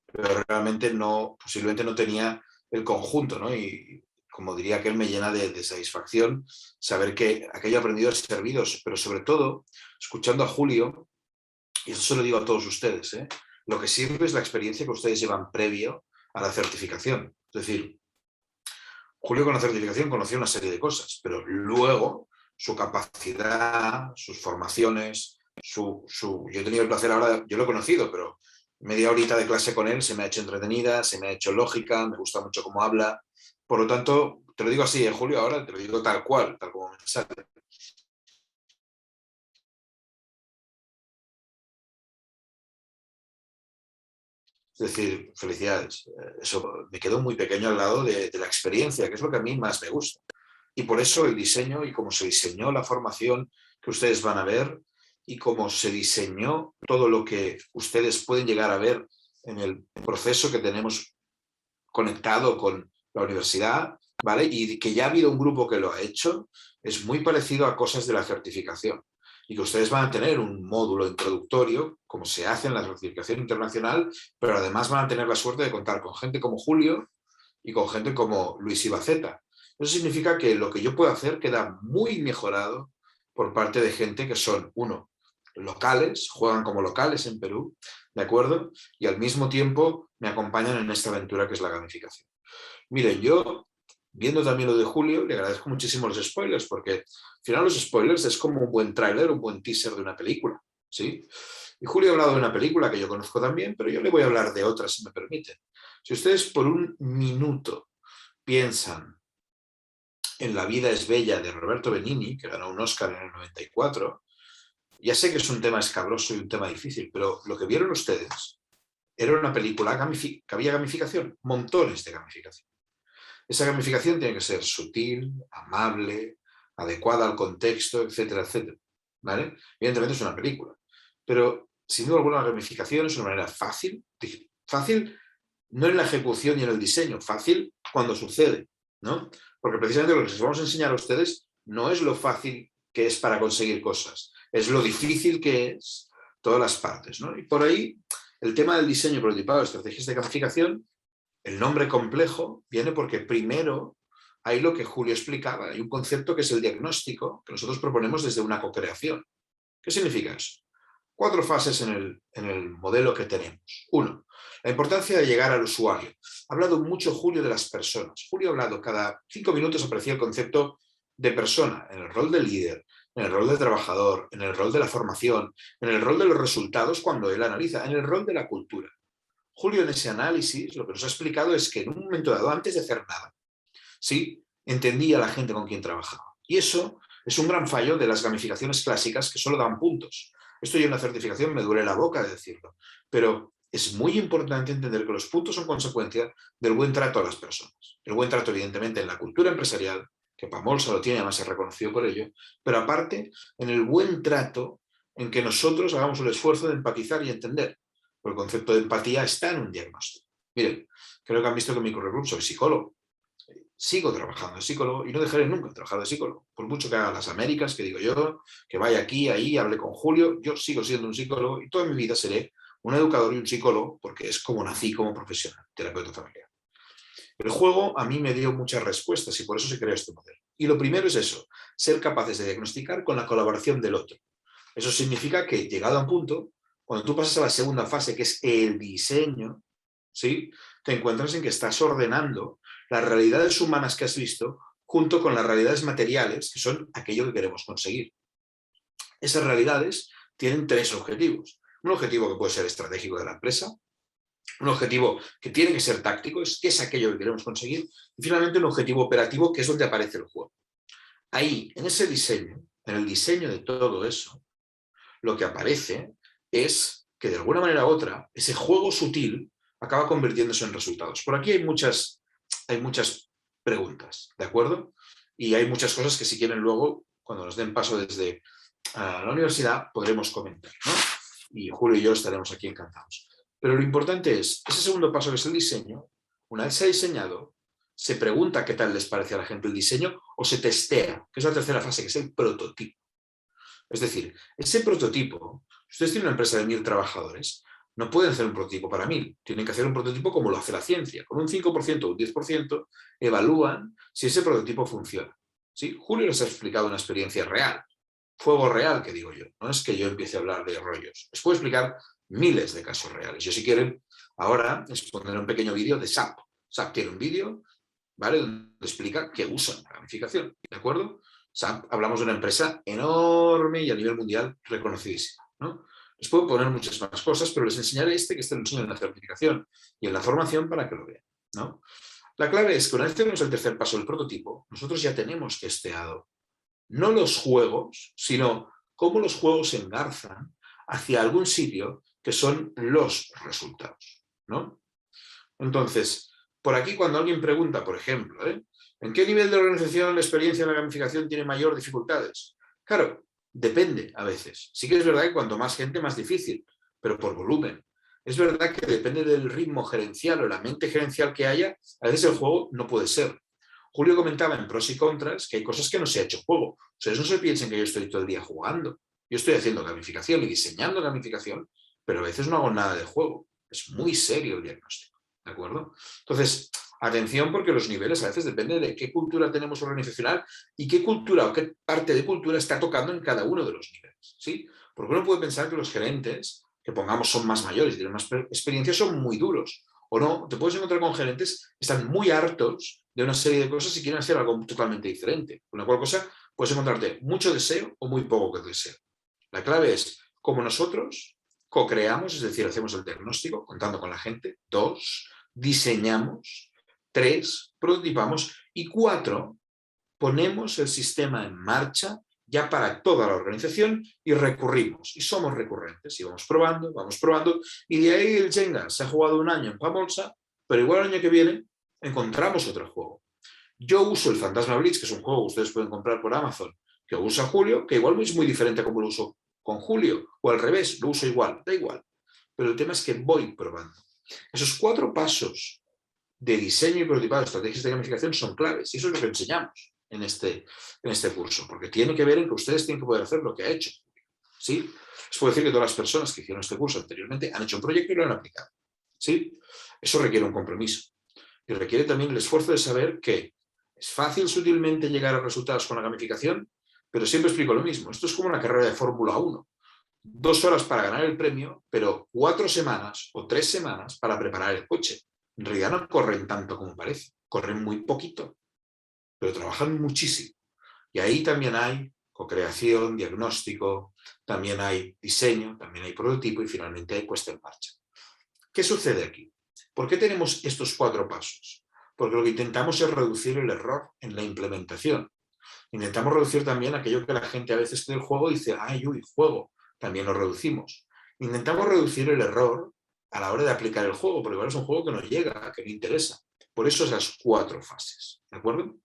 pero realmente no, posiblemente no tenía el conjunto, ¿no? Y como diría que él, me llena de satisfacción saber que aquello aprendido es servido, pero sobre todo, escuchando a Julio, y eso se lo digo a todos ustedes, lo que sirve es la experiencia que ustedes llevan previo a la certificación. Es decir, Julio con la certificación conoció una serie de cosas, pero luego su capacidad, sus formaciones, yo he tenido el placer ahora, yo lo he conocido, pero media horita de clase con él se me ha hecho entretenida, se me ha hecho lógica, me gusta mucho cómo habla. Por lo tanto, te lo digo así, Julio, ahora te lo digo tal cual, tal como me sale. Es decir, felicidades. Eso me quedó muy pequeño al lado de la experiencia, que es lo que a mí más me gusta. Y por eso el diseño y cómo se diseñó la formación que ustedes van a ver y cómo se diseñó todo lo que ustedes pueden llegar a ver en el proceso que tenemos conectado con la universidad, ¿vale? Y que ya ha habido un grupo que lo ha hecho, es muy parecido a cosas de la certificación. Y que ustedes van a tener un módulo introductorio, como se hace en la certificación internacional, pero además van a tener la suerte de contar con gente como Julio y con gente como Luis Ibaceta. Eso significa que lo que yo puedo hacer queda muy mejorado por parte de gente que son, uno, locales, juegan como locales en Perú, ¿de acuerdo? Y al mismo tiempo me acompañan en esta aventura que es la gamificación. Miren, yo, viendo también lo de Julio, le agradezco muchísimo los spoilers, porque al final los spoilers es como un buen tráiler, un buen teaser de una película, ¿sí? Y Julio ha hablado de una película que yo conozco también, pero yo le voy a hablar de otra, si me permiten. Si ustedes por un minuto piensan en La vida es bella de Roberto Benigni, que ganó un Oscar en el 94, ya sé que es un tema escabroso y un tema difícil, pero lo que vieron ustedes era una película que había gamificación, montones de gamificación. Esa gamificación tiene que ser sutil, amable, adecuada al contexto, etcétera, etcétera, ¿vale? Evidentemente es una película, pero sin duda alguna la gamificación es una manera fácil no en la ejecución y en el diseño, fácil cuando sucede, ¿no? Porque precisamente lo que les vamos a enseñar a ustedes no es lo fácil que es para conseguir cosas, es lo difícil que es todas las partes, ¿no? Y por ahí el tema del diseño prototipado de estrategias de gamificación, el nombre complejo viene porque primero hay lo que Julio explicaba, hay un concepto que es el diagnóstico que nosotros proponemos desde una co-creación. ¿Qué significa eso? 4 fases en el modelo que tenemos. 1. La importancia de llegar al usuario. Ha hablado mucho Julio de las personas. Julio ha hablado, cada 5 minutos aparecía el concepto de persona, en el rol de líder, en el rol de trabajador, en el rol de la formación, en el rol de los resultados cuando él analiza, en el rol de la cultura. Julio en ese análisis lo que nos ha explicado es que en un momento dado, antes de hacer nada, ¿sí?, entendía a la gente con quien trabajaba. Y eso es un gran fallo de las gamificaciones clásicas que solo dan puntos. Esto yo en la certificación me duele la boca de decirlo, pero es muy importante entender que los puntos son consecuencia del buen trato a las personas. El buen trato, evidentemente, en la cultura empresarial, que Pamolsa lo tiene, además es reconocido por ello, pero aparte en el buen trato en que nosotros hagamos el esfuerzo de empatizar y entender. Porque el concepto de empatía está en un diagnóstico. Miren, creo que han visto que en mi currículum soy psicólogo. Sigo trabajando de psicólogo y no dejaré nunca de trabajar de psicólogo. Por mucho que haga las Américas, que digo yo, que vaya aquí, ahí, hable con Julio, yo sigo siendo un psicólogo y toda mi vida seré un educador y un psicólogo porque es como nací como profesional, terapeuta familiar. El juego a mí me dio muchas respuestas y por eso se creó este modelo. Y lo primero es eso, ser capaces de diagnosticar con la colaboración del otro. Eso significa que, llegado a un punto, cuando tú pasas a la segunda fase, que es el diseño, ¿sí?, te encuentras en que estás ordenando las realidades humanas que has visto junto con las realidades materiales, que son aquello que queremos conseguir. Esas realidades tienen 3 objetivos. Un objetivo que puede ser estratégico de la empresa, un objetivo que tiene que ser táctico, es aquello que queremos conseguir, y finalmente un objetivo operativo, que es donde aparece el juego. Ahí, en ese diseño, en el diseño de todo eso, lo que aparece es que de alguna manera u otra, ese juego sutil acaba convirtiéndose en resultados. Por aquí hay muchas preguntas, ¿de acuerdo? Y hay muchas cosas que si quieren luego, cuando nos den paso desde la universidad, podremos comentar, ¿no? Y Julio y yo estaremos aquí encantados. Pero lo importante es, ese segundo paso que es el diseño, una vez se ha diseñado, se pregunta qué tal les parece a la gente el diseño o se testea, que es la tercera fase, que es el prototipo. Es decir, ese prototipo, si ustedes tienen una empresa de 1000 trabajadores, no pueden hacer un prototipo para 1000, tienen que hacer un prototipo como lo hace la ciencia. Con un 5% o un 10% evalúan si ese prototipo funciona. ¿Sí? Julio les ha explicado una experiencia real, fuego real, que digo yo. No es que yo empiece a hablar de rollos. Les puedo explicar miles de casos reales. Yo, si quieren, ahora les pondré un pequeño vídeo de SAP. SAP tiene un vídeo, ¿vale?, donde explica que usan la gamificación, ¿de acuerdo? SAP, hablamos de una empresa enorme y a nivel mundial reconocidísima, ¿no? Les puedo poner muchas más cosas, pero les enseñaré que lo enseño en la certificación y en la formación para que lo vean, ¿no? La clave es que una vez tenemos el tercer paso del prototipo, nosotros ya tenemos testeado no los juegos, sino cómo los juegos se engarzan hacia algún sitio que son los resultados, ¿no? Entonces, por aquí cuando alguien pregunta, por ejemplo, ¿en qué nivel de organización la experiencia en la gamificación tiene mayor dificultades? Claro, depende a veces. Sí que es verdad que cuanto más gente, más difícil, pero por volumen. Es verdad que depende del ritmo gerencial o la mente gerencial que haya, a veces el juego no puede ser. Julio comentaba en pros y contras que hay cosas que no se ha hecho juego. Ustedes no se piensen que yo estoy todo el día jugando. Yo estoy haciendo gamificación y diseñando gamificación, pero a veces no hago nada de juego. Es muy serio el diagnóstico, ¿de acuerdo? Entonces, atención, porque los niveles a veces dependen de qué cultura tenemos organizacional y qué cultura o qué parte de cultura está tocando en cada uno de los niveles, ¿sí? Porque uno puede pensar que los gerentes, que pongamos son más mayores y tienen más experiencia, son muy duros. O no, te puedes encontrar con gerentes que están muy hartos de una serie de cosas y quieren hacer algo totalmente diferente. Con la cual cosa puedes encontrarte mucho deseo o muy poco que deseo. La clave es, como nosotros co-creamos, es decir, hacemos el diagnóstico contando con la gente. 2, diseñamos. 3, prototipamos. Y 4, ponemos el sistema en marcha ya para toda la organización y recurrimos. Y somos recurrentes. Y vamos probando, y de ahí el Jenga se ha jugado un año en Pamolsa, pero igual el año que viene encontramos otro juego. Yo uso el Fantasma Blitz, que es un juego que ustedes pueden comprar por Amazon, que usa Julio, que igual es muy diferente a como lo uso con Julio, o al revés, lo uso igual, da igual. Pero el tema es que voy probando. Esos 4 pasos de diseño y prototipado de estrategias de gamificación son claves, y eso es lo que enseñamos en este curso, porque tiene que ver en que ustedes tienen que poder hacer lo que ha hecho. ¿Sí? Les puedo decir que todas las personas que hicieron este curso anteriormente han hecho un proyecto y lo han aplicado. ¿Sí? Eso requiere un compromiso. Y requiere también el esfuerzo de saber que es fácil sutilmente llegar a resultados con la gamificación, pero siempre explico lo mismo. Esto es como una carrera de Fórmula 1. 2 horas para ganar el premio, pero 4 semanas o 3 semanas para preparar el coche. En realidad no corren tanto como parece. Corren muy poquito, pero trabajan muchísimo. Y ahí también hay co-creación, diagnóstico, también hay diseño, también hay prototipo y finalmente hay puesta en marcha. ¿Qué sucede aquí? ¿Por qué tenemos estos 4 pasos? Porque lo que intentamos es reducir el error en la implementación. Intentamos reducir también aquello que la gente a veces en el juego dice, ¡ay, uy, juego! También lo reducimos. Intentamos reducir el error a la hora de aplicar el juego, porque igual es un juego que no llega, que no interesa. Por eso esas 4 fases, ¿de acuerdo?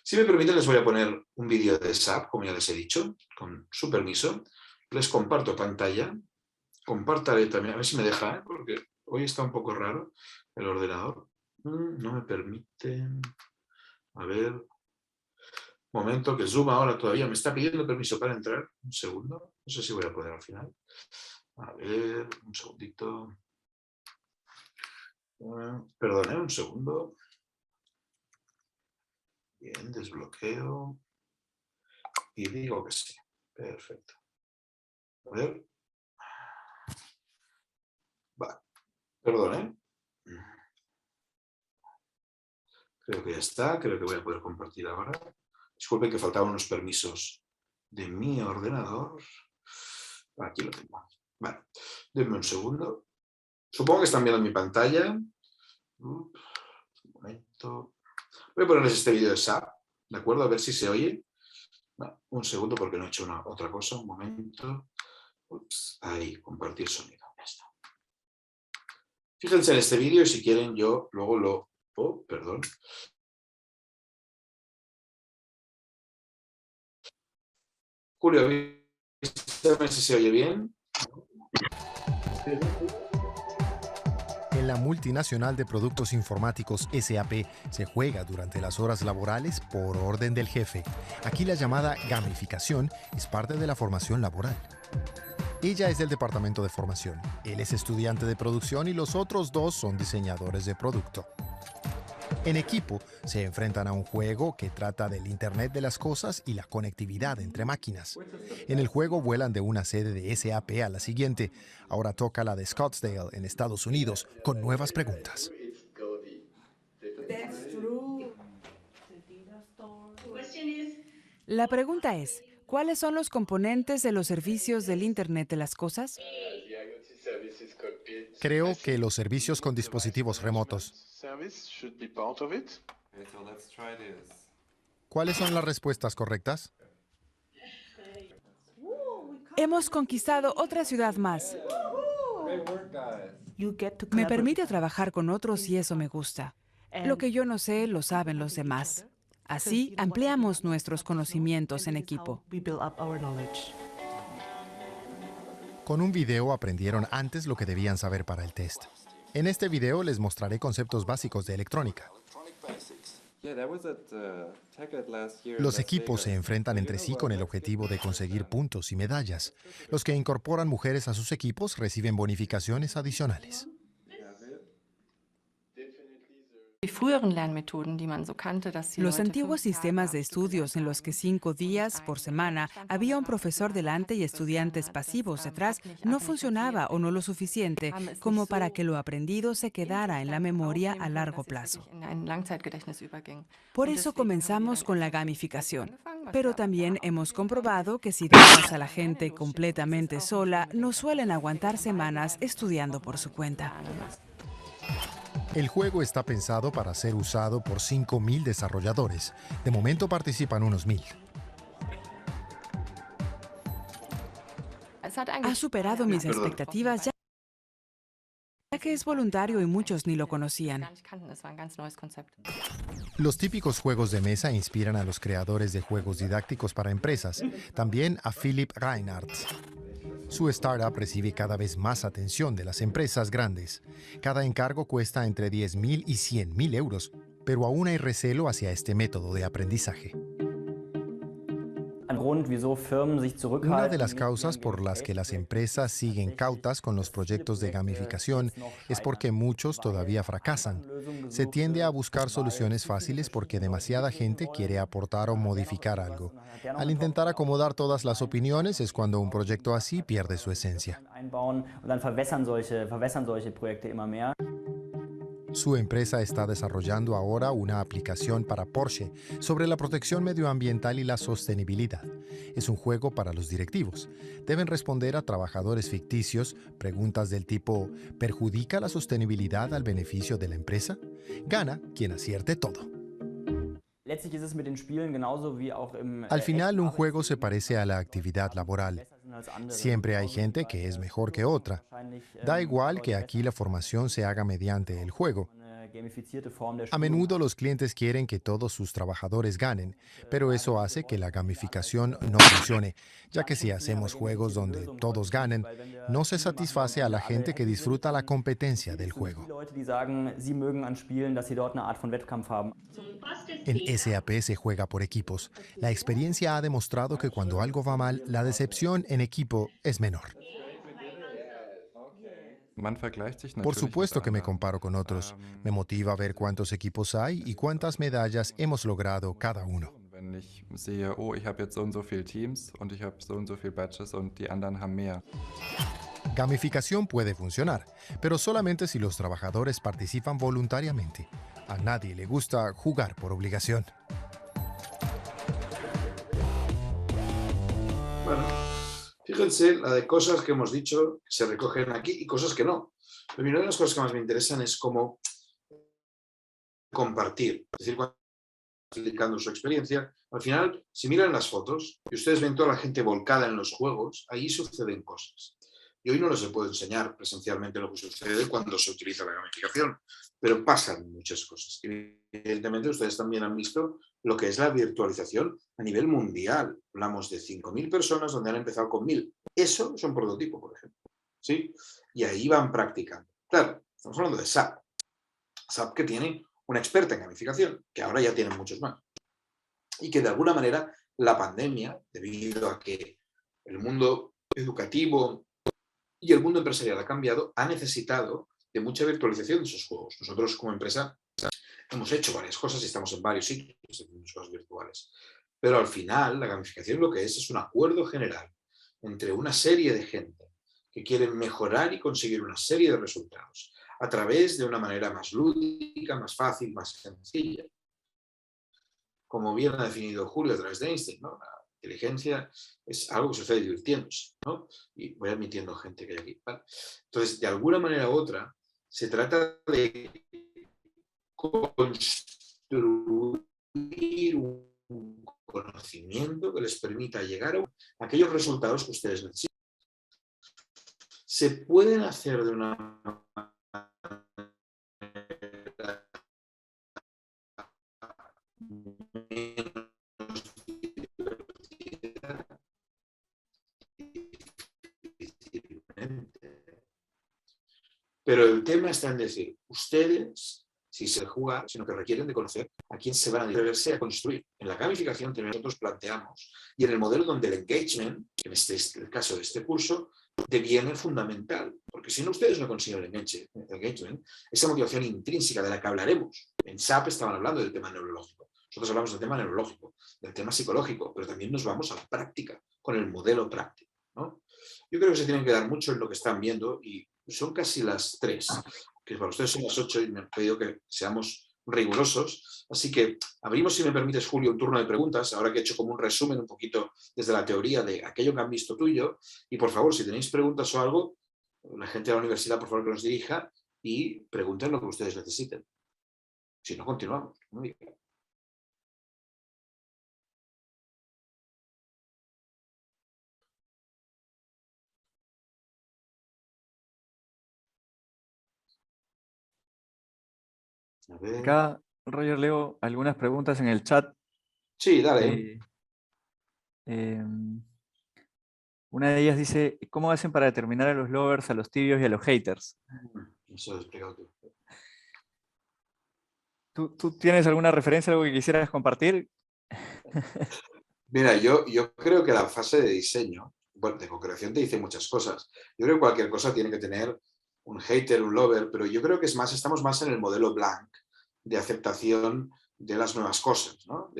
Si me permiten, les voy a poner un vídeo de SAP, como ya les he dicho, con su permiso. Les comparto pantalla. Compartaré también, a ver si me deja, porque hoy está un poco raro el ordenador. No me permite. A ver. Momento, que Zoom ahora todavía me está pidiendo permiso para entrar. Un segundo. No sé si voy a poder al final. A ver, un segundito. Perdón, un segundo. Bien, desbloqueo. Y digo que sí. Perfecto. A ver. Vale. Perdón, Creo que ya está. Creo que voy a poder compartir ahora. Disculpen que faltaban unos permisos de mi ordenador. Aquí lo tengo. Vale. Denme un segundo. Supongo que están viendo mi pantalla. Un momento. Voy a ponerles este vídeo de SAP, ¿de acuerdo? A ver si se oye. No, un segundo porque no he hecho otra cosa. Un momento. Ups, ahí, compartir sonido. Ya está. Fíjense en este vídeo y si quieren yo luego lo... Oh, perdón. Julio, avísame si se oye bien. En la multinacional de productos informáticos SAP se juega durante las horas laborales por orden del jefe. Aquí la llamada gamificación es parte de la formación laboral. Ella es del departamento de formación, él es estudiante de producción y los otros dos son diseñadores de producto. En equipo se enfrentan a un juego que trata del Internet de las cosas y la conectividad entre máquinas. En el juego vuelan de una sede de SAP a la siguiente. Ahora toca la de Scottsdale en Estados Unidos con nuevas preguntas. La pregunta es, ¿cuáles son los componentes de los servicios del Internet de las cosas? Creo que los servicios con dispositivos remotos. ¿Cuáles son las respuestas correctas? Hemos conquistado otra ciudad más. Me permite trabajar con otros y eso me gusta. Lo que yo no sé, lo saben los demás. Así, ampliamos nuestros conocimientos en equipo. Con un video aprendieron antes lo que debían saber para el test. En este video les mostraré conceptos básicos de electrónica. Los equipos se enfrentan entre sí con el objetivo de conseguir puntos y medallas. Los que incorporan mujeres a sus equipos reciben bonificaciones adicionales. Los antiguos sistemas de estudios en los que 5 días por semana había un profesor delante y estudiantes pasivos detrás no funcionaba o no lo suficiente como para que lo aprendido se quedara en la memoria a largo plazo. Por eso comenzamos con la gamificación. Pero también hemos comprobado que si dejas a la gente completamente sola, no suelen aguantar semanas estudiando por su cuenta. El juego está pensado para ser usado por 5.000 desarrolladores. De momento participan unos 1.000. Ha superado mis expectativas ya que es voluntario y muchos ni lo conocían. Los típicos juegos de mesa inspiran a los creadores de juegos didácticos para empresas, también a Philipp Reinhardt. Su startup recibe cada vez más atención de las empresas grandes. Cada encargo cuesta entre 10.000 y 100.000 euros, pero aún hay recelo hacia este método de aprendizaje. Una de las causas por las que las empresas siguen cautas con los proyectos de gamificación es porque muchos todavía fracasan. Se tiende a buscar soluciones fáciles porque demasiada gente quiere aportar o modificar algo. Al intentar acomodar todas las opiniones es cuando un proyecto así pierde su esencia. Su empresa está desarrollando ahora una aplicación para Porsche sobre la protección medioambiental y la sostenibilidad. Es un juego para los directivos. Deben responder a trabajadores ficticios preguntas del tipo ¿perjudica la sostenibilidad al beneficio de la empresa? Gana quien acierte todo. Al final, un juego se parece a la actividad laboral. Siempre hay gente que es mejor que otra. Da igual que aquí la formación se haga mediante el juego. A menudo los clientes quieren que todos sus trabajadores ganen, pero eso hace que la gamificación no funcione, ya que si hacemos juegos donde todos ganen, no se satisface a la gente que disfruta la competencia del juego. En SAP se juega por equipos. La experiencia ha demostrado que cuando algo va mal, la decepción en equipo es menor. Por supuesto que me comparo con otros. Me motiva ver cuántos equipos hay y cuántas medallas hemos logrado cada uno. Wenn ich sehe, oh, ich habe jetzt so und so viele Teams und ich habe so und so viele Badges und die anderen haben mehr. Gamificación puede funcionar, pero solamente si los trabajadores participan voluntariamente. A nadie le gusta jugar por obligación. Bueno, fíjense la de cosas que hemos dicho que se recogen aquí y cosas que no. Pero una de las cosas que más me interesan es cómo compartir. Es decir, cuando explicando su experiencia, al final, si miran las fotos y ustedes ven toda la gente volcada en los juegos, ahí suceden cosas. Y hoy no les puedo enseñar presencialmente lo que sucede cuando se utiliza la gamificación, pero pasan muchas cosas. Evidentemente, ustedes también han visto lo que es la virtualización a nivel mundial. Hablamos de 5.000 personas donde han empezado con 1.000. Eso es un prototipo, por ejemplo. ¿Sí? Y ahí van practicando. Claro, estamos hablando de SAP. SAP que tiene una experta en gamificación, que ahora ya tienen muchos más. Y que de alguna manera la pandemia, debido a que el mundo educativo y el mundo empresarial ha cambiado, ha necesitado de mucha virtualización de esos juegos. Nosotros como empresa hemos hecho varias cosas y estamos en varios sitios haciendo cosas virtuales. Pero al final la gamificación lo que es un acuerdo general entre una serie de gente que quieren mejorar y conseguir una serie de resultados a través de una manera más lúdica, más fácil, más sencilla. Como bien ha definido Julio a través de Einstein, ¿no? La inteligencia es algo que se hace divirtiéndose, ¿no? Y voy admitiendo gente que hay aquí, ¿vale? Entonces, de alguna manera u otra, se trata de construir un conocimiento que les permita llegar a aquellos resultados que ustedes necesitan. Se pueden hacer de una manera pero el tema está en decir, ustedes, si se juega, sino que requieren de conocer a quién se van a atreverse a construir. En la gamificación que nosotros planteamos y en el modelo donde el engagement, en este es el caso de este curso, deviene fundamental. Porque si no ustedes no consiguen el engagement, esa motivación intrínseca de la que hablaremos. En SAP estaban hablando del tema neurológico. Nosotros hablamos del tema neurológico, del tema psicológico, pero también nos vamos a la práctica, con el modelo práctico, ¿no? Yo creo que se tienen que dar mucho en lo que están viendo y son casi las 3, que para ustedes son las 8 y me han pedido que seamos rigurosos. Así que abrimos, si me permites, Julio, un turno de preguntas, ahora que he hecho como un resumen un poquito desde la teoría de aquello que han visto tuyo. Y por favor, si tenéis preguntas o algo, la gente de la universidad, por favor, que nos dirija y pregunten lo que ustedes necesiten. Si no, continuamos. Muy bien. Acá, Roger, leo algunas preguntas en el chat. Sí, dale. Una de ellas dice, ¿cómo hacen para determinar a los lovers, a los tibios y a los haters? Eso lo he explicado tú. ¿Tú tienes alguna referencia, algo que quisieras compartir? Mira, yo creo que la fase de diseño, bueno, de co-creación te dice muchas cosas. Yo creo que cualquier cosa tiene que tener un hater, un lover, pero yo creo que estamos más en el modelo blank de aceptación de las nuevas cosas, ¿no?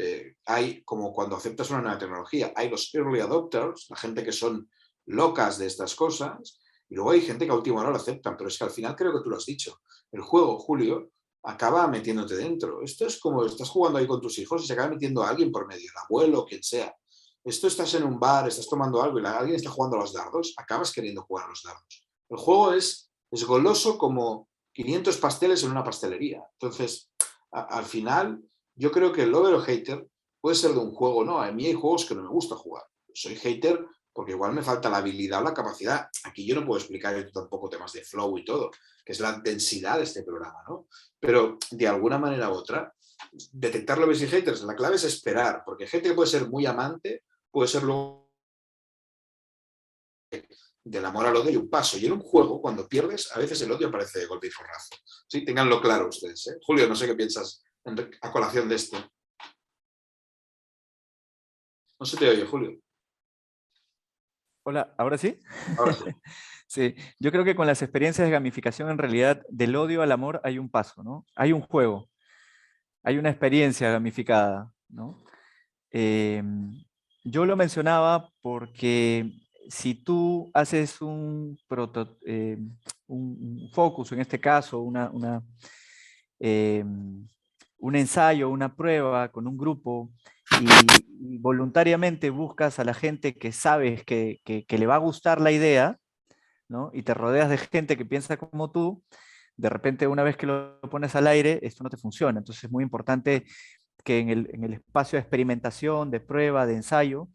Hay, como cuando aceptas una nueva tecnología, hay los early adopters, la gente que son locas de estas cosas, y luego hay gente que a última hora lo aceptan, pero es que al final creo que tú lo has dicho. El juego, Julio, acaba metiéndote dentro. Esto es como estás jugando ahí con tus hijos y se acaba metiendo a alguien por medio, el abuelo, quien sea. Esto estás en un bar, estás tomando algo y alguien está jugando a los dardos, acabas queriendo jugar a los dardos. El juego es goloso como 500 pasteles en una pastelería. Entonces, al final, yo creo que el lover o hater puede ser de un juego, no. A mí hay juegos que no me gusta jugar. Soy hater porque igual me falta la habilidad o la capacidad. Aquí yo no puedo explicar tampoco temas de flow y todo, que es la densidad de este programa, ¿no? Pero de alguna manera u otra, detectar lovers y haters, la clave es esperar, porque gente que puede ser muy amante, puede ser luego del amor al odio y un paso. Y en un juego, cuando pierdes, a veces el odio aparece de golpe y porrazo. ¿Sí? Ténganlo claro ustedes, ¿eh? Julio, no sé qué piensas a colación de esto. No se te oye, Julio. Hola, ¿ahora sí? Ahora sí. Sí, yo creo que con las experiencias de gamificación, en realidad, del odio al amor hay un paso, ¿no? Hay un juego, hay una experiencia gamificada, ¿no? Yo lo mencionaba porque si tú haces un focus, en este caso, un ensayo, una prueba con un grupo y voluntariamente buscas a la gente que sabes que le va a gustar la idea, ¿no? Y te rodeas de gente que piensa como tú, de repente una vez que lo pones al aire, esto no te funciona. Entonces es muy importante que en el espacio de experimentación, de prueba, de ensayo,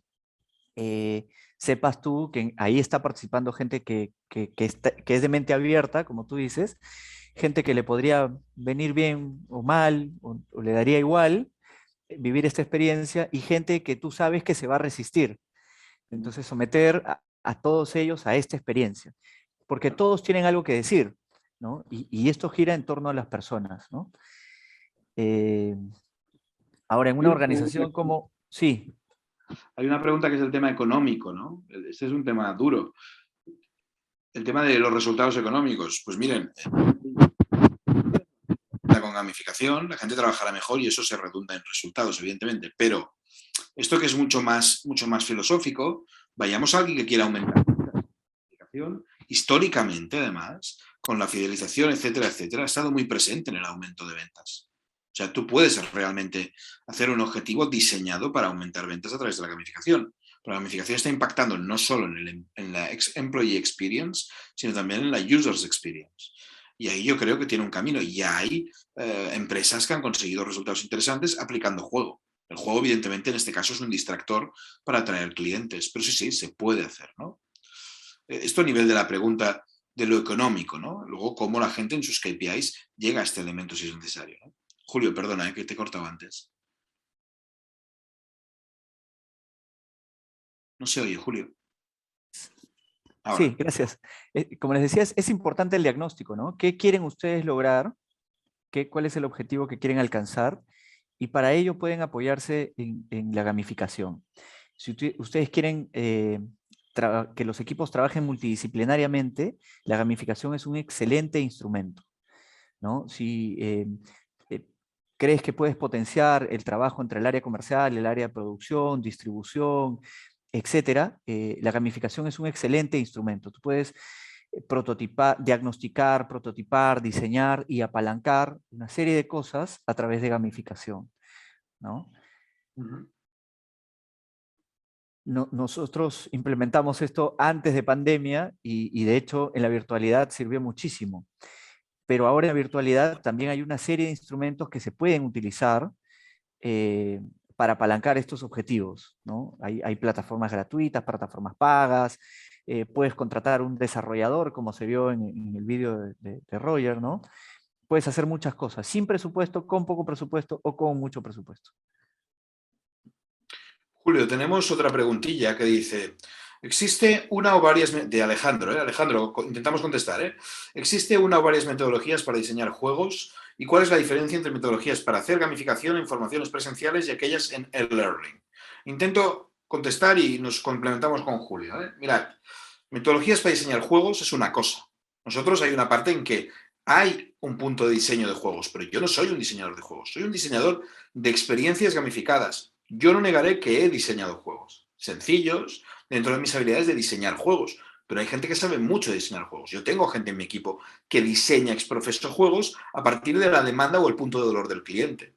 sepas tú que ahí está participando gente que es de mente abierta, como tú dices, gente que le podría venir bien o mal, o le daría igual vivir esta experiencia, y gente que tú sabes que se va a resistir. Entonces someter a todos ellos a esta experiencia, porque todos tienen algo que decir, ¿no? Y esto gira en torno a las personas, ¿no? Ahora, en una organización como... Sí. Hay una pregunta que es el tema económico, ¿no? Este es un tema duro. El tema de los resultados económicos. Pues miren, con gamificación la gente trabajará mejor y eso se redunda en resultados, evidentemente. Pero esto que es mucho más filosófico, vayamos a alguien que quiera aumentar la gamificación. Históricamente, además, con la fidelización, etcétera, etcétera, ha estado muy presente en el aumento de ventas. O sea, tú puedes realmente hacer un objetivo diseñado para aumentar ventas a través de la gamificación. Pero la gamificación está impactando no solo en la employee experience, sino también en la users experience. Y ahí yo creo que tiene un camino. Y hay empresas que han conseguido resultados interesantes aplicando juego. El juego, evidentemente, en este caso es un distractor para atraer clientes. Pero sí, se puede hacer, ¿no? Esto a nivel de la pregunta de lo económico, ¿no? Luego, cómo la gente en sus KPIs llega a este elemento si es necesario, ¿no? Julio, perdona, que te he cortado antes. No se oye, Julio. Ahora. Sí, gracias. Como les decía, es importante el diagnóstico, ¿no? ¿Qué quieren ustedes lograr? ¿Cuál es el objetivo que quieren alcanzar? Y para ello pueden apoyarse en la gamificación. Si ustedes quieren que los equipos trabajen multidisciplinariamente, la gamificación es un excelente instrumento, ¿no? Si crees que puedes potenciar el trabajo entre el área comercial, el área de producción, distribución, etcétera, la gamificación es un excelente instrumento. Tú puedes diagnosticar, prototipar, diseñar y apalancar una serie de cosas a través de gamificación, ¿no? Nosotros implementamos esto antes de pandemia y de hecho en la virtualidad sirvió muchísimo. Pero ahora en la virtualidad también hay una serie de instrumentos que se pueden utilizar para apalancar estos objetivos, ¿no? Hay plataformas gratuitas, plataformas pagas, puedes contratar un desarrollador, como se vio en el vídeo de Roger, ¿no? Puedes hacer muchas cosas, sin presupuesto, con poco presupuesto o con mucho presupuesto. Julio, tenemos otra preguntilla que dice, ¿existe una o varias, de Alejandro, Alejandro, intentamos contestar, ¿existe una o varias metodologías para diseñar juegos? ¿Y cuál es la diferencia entre metodologías para hacer gamificación en formaciones presenciales y aquellas en e-learning? Intento contestar y nos complementamos con Julio. Mirad, metodologías para diseñar juegos es una cosa. Nosotros hay una parte en que hay un punto de diseño de juegos, pero yo no soy un diseñador de juegos, soy un diseñador de experiencias gamificadas. Yo no negaré que he diseñado juegos sencillos dentro de mis habilidades de diseñar juegos, pero hay gente que sabe mucho de diseñar juegos. Yo tengo gente en mi equipo que diseña ex professo juegos a partir de la demanda o el punto de dolor del cliente.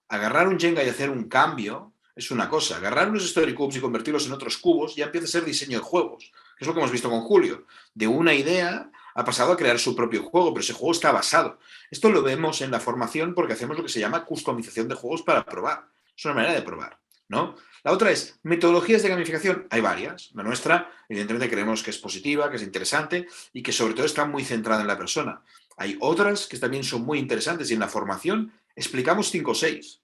Agarrar un Jenga y hacer un cambio es una cosa. Agarrar unos Story Cubes y convertirlos en otros cubos ya empieza a ser diseño de juegos, que es lo que hemos visto con Julio. De una idea ha pasado a crear su propio juego, pero ese juego está basado. Esto lo vemos en la formación porque hacemos lo que se llama customización de juegos para probar. Es una manera de probar. ¿no? La otra es metodologías de gamificación. Hay varias. La nuestra, evidentemente, creemos que es positiva, que es interesante y que sobre todo está muy centrada en la persona. Hay otras que también son muy interesantes y en la formación explicamos 5 o 6.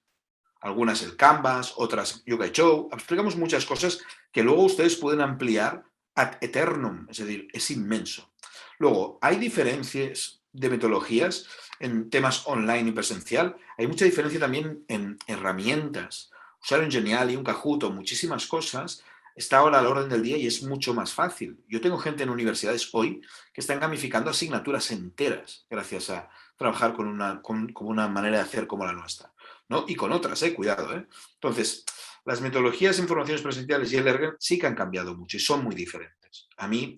Algunas el Canvas, otras Yoga Show. Explicamos muchas cosas que luego ustedes pueden ampliar ad eternum, es decir, es inmenso. Luego, hay diferencias de metodologías en temas online y presencial. Hay mucha diferencia también en herramientas. Usar un Geniali, un Kahoot o muchísimas cosas está ahora a la orden del día y es mucho más fácil. Yo tengo gente en universidades hoy que están gamificando asignaturas enteras gracias a trabajar con una manera de hacer como la nuestra, ¿no? Y con otras, cuidado. Entonces, las metodologías en formaciones presenciales y el learning sí que han cambiado mucho y son muy diferentes. A mí,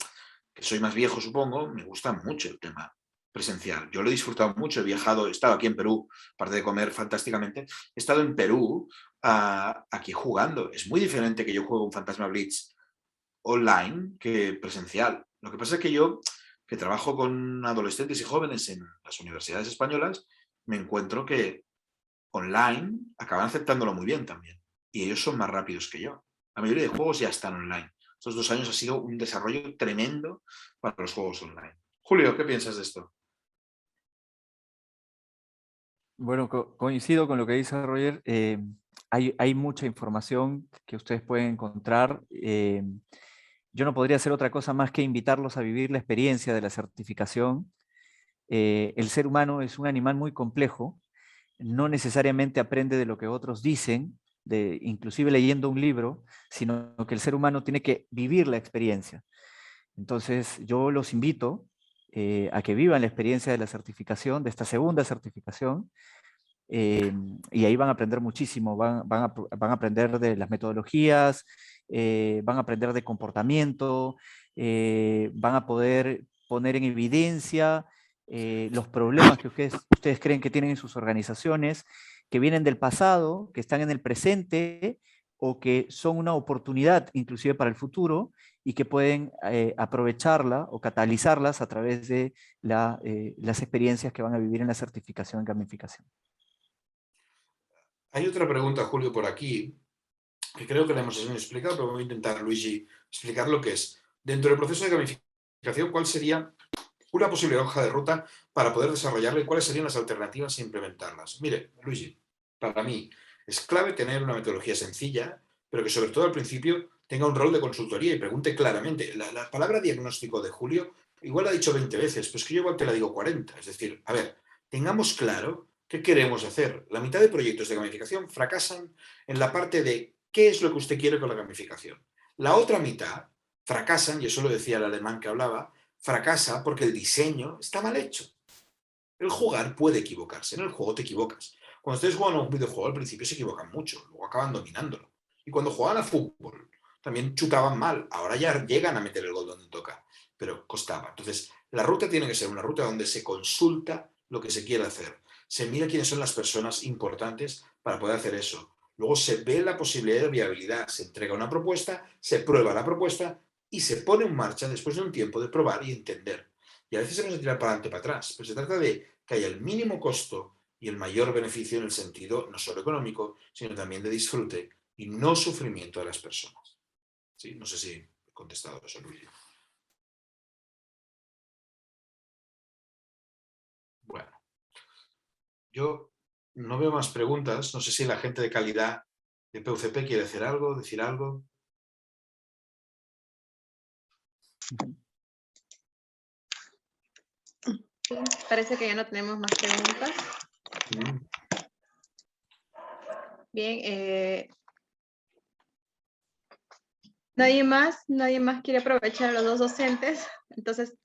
que soy más viejo, supongo, me gusta mucho el tema presencial. Yo lo he disfrutado mucho, he viajado, he estado aquí en Perú, aparte de comer fantásticamente, he estado en Perú aquí jugando. Es muy diferente que yo juegue un Fantasma Blitz online que presencial. Lo que pasa es que yo, que trabajo con adolescentes y jóvenes en las universidades españolas, me encuentro que online acaban aceptándolo muy bien también. Y ellos son más rápidos que yo. La mayoría de juegos ya están online. Estos 2 años ha sido un desarrollo tremendo para los juegos online. Julio, ¿qué piensas de esto? Bueno, coincido con lo que dice Roger. Hay mucha información que ustedes pueden encontrar. Yo no podría hacer otra cosa más que invitarlos a vivir la experiencia de la certificación. El ser humano es un animal muy complejo. No necesariamente aprende de lo que otros dicen, inclusive leyendo un libro, sino que el ser humano tiene que vivir la experiencia. Entonces, yo los invito a que vivan la experiencia de la certificación, de esta segunda certificación, y ahí van a aprender muchísimo, van a aprender de las metodologías, van a aprender de comportamiento, van a poder poner en evidencia los problemas que ustedes creen que tienen en sus organizaciones, que vienen del pasado, que están en el presente o que son una oportunidad inclusive para el futuro y que pueden aprovecharla o catalizarlas a través de las experiencias que van a vivir en la certificación en gamificación. Hay otra pregunta, Julio, por aquí, que creo que la hemos explicado, pero voy a intentar, Luigi, explicar lo que es. Dentro del proceso de gamificación, ¿cuál sería una posible hoja de ruta para poder desarrollarla y cuáles serían las alternativas e implementarlas? Mire, Luigi, para mí es clave tener una metodología sencilla, pero que sobre todo al principio tenga un rol de consultoría y pregunte claramente. La palabra diagnóstico de Julio igual la ha dicho 20 veces, pero es que yo igual te la digo 40. Es decir, a ver, tengamos claro qué queremos hacer. La mitad de proyectos de gamificación fracasan en la parte de qué es lo que usted quiere con la gamificación. La otra mitad fracasan, y eso lo decía el alemán que hablaba, fracasa porque el diseño está mal hecho. El jugar puede equivocarse, en el juego te equivocas. Cuando ustedes juegan a un videojuego al principio se equivocan mucho, luego acaban dominándolo. Y cuando juegan a fútbol también chutaban mal, ahora ya llegan a meter el gol donde toca, pero costaba. Entonces, la ruta tiene que ser una ruta donde se consulta lo que se quiere hacer, se mira quiénes son las personas importantes para poder hacer eso. Luego se ve la posibilidad de viabilidad, se entrega una propuesta, se prueba la propuesta y se pone en marcha después de un tiempo de probar y entender. Y a veces se nos tirar para adelante, para atrás, pero se trata de que haya el mínimo costo y el mayor beneficio en el sentido no solo económico, sino también de disfrute y no sufrimiento de las personas. ¿Sí? No sé si he contestado eso, Luis. Bueno, yo no veo más preguntas. No sé si la gente de calidad de PUCP quiere hacer algo, decir algo. Parece que ya no tenemos más preguntas. Bien, nadie más quiere aprovechar a los dos docentes. Entonces,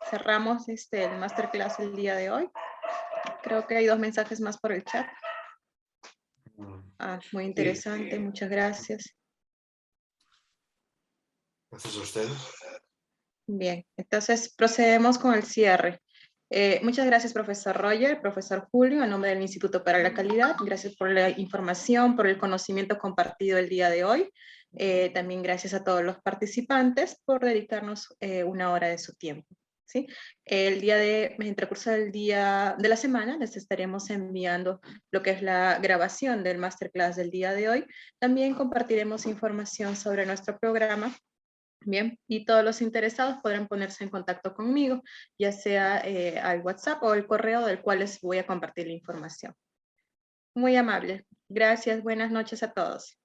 cerramos el masterclass el día de hoy. Creo que hay 2 mensajes más por el chat. Muy interesante, muchas gracias. Gracias a ustedes. Bien, entonces procedemos con el cierre. Muchas gracias, profesor Roger, profesor Julio, en nombre del Instituto para la Calidad. Gracias por la información, por el conocimiento compartido el día de hoy. También gracias a todos los participantes por dedicarnos 1 hora de su tiempo. ¿sí? En el transcurso del día de la semana les estaremos enviando lo que es la grabación del masterclass del día de hoy. También compartiremos información sobre nuestro programa. Bien, y todos los interesados podrán ponerse en contacto conmigo, ya sea al WhatsApp o el correo del cual les voy a compartir la información. Muy amable. Gracias. Buenas noches a todos.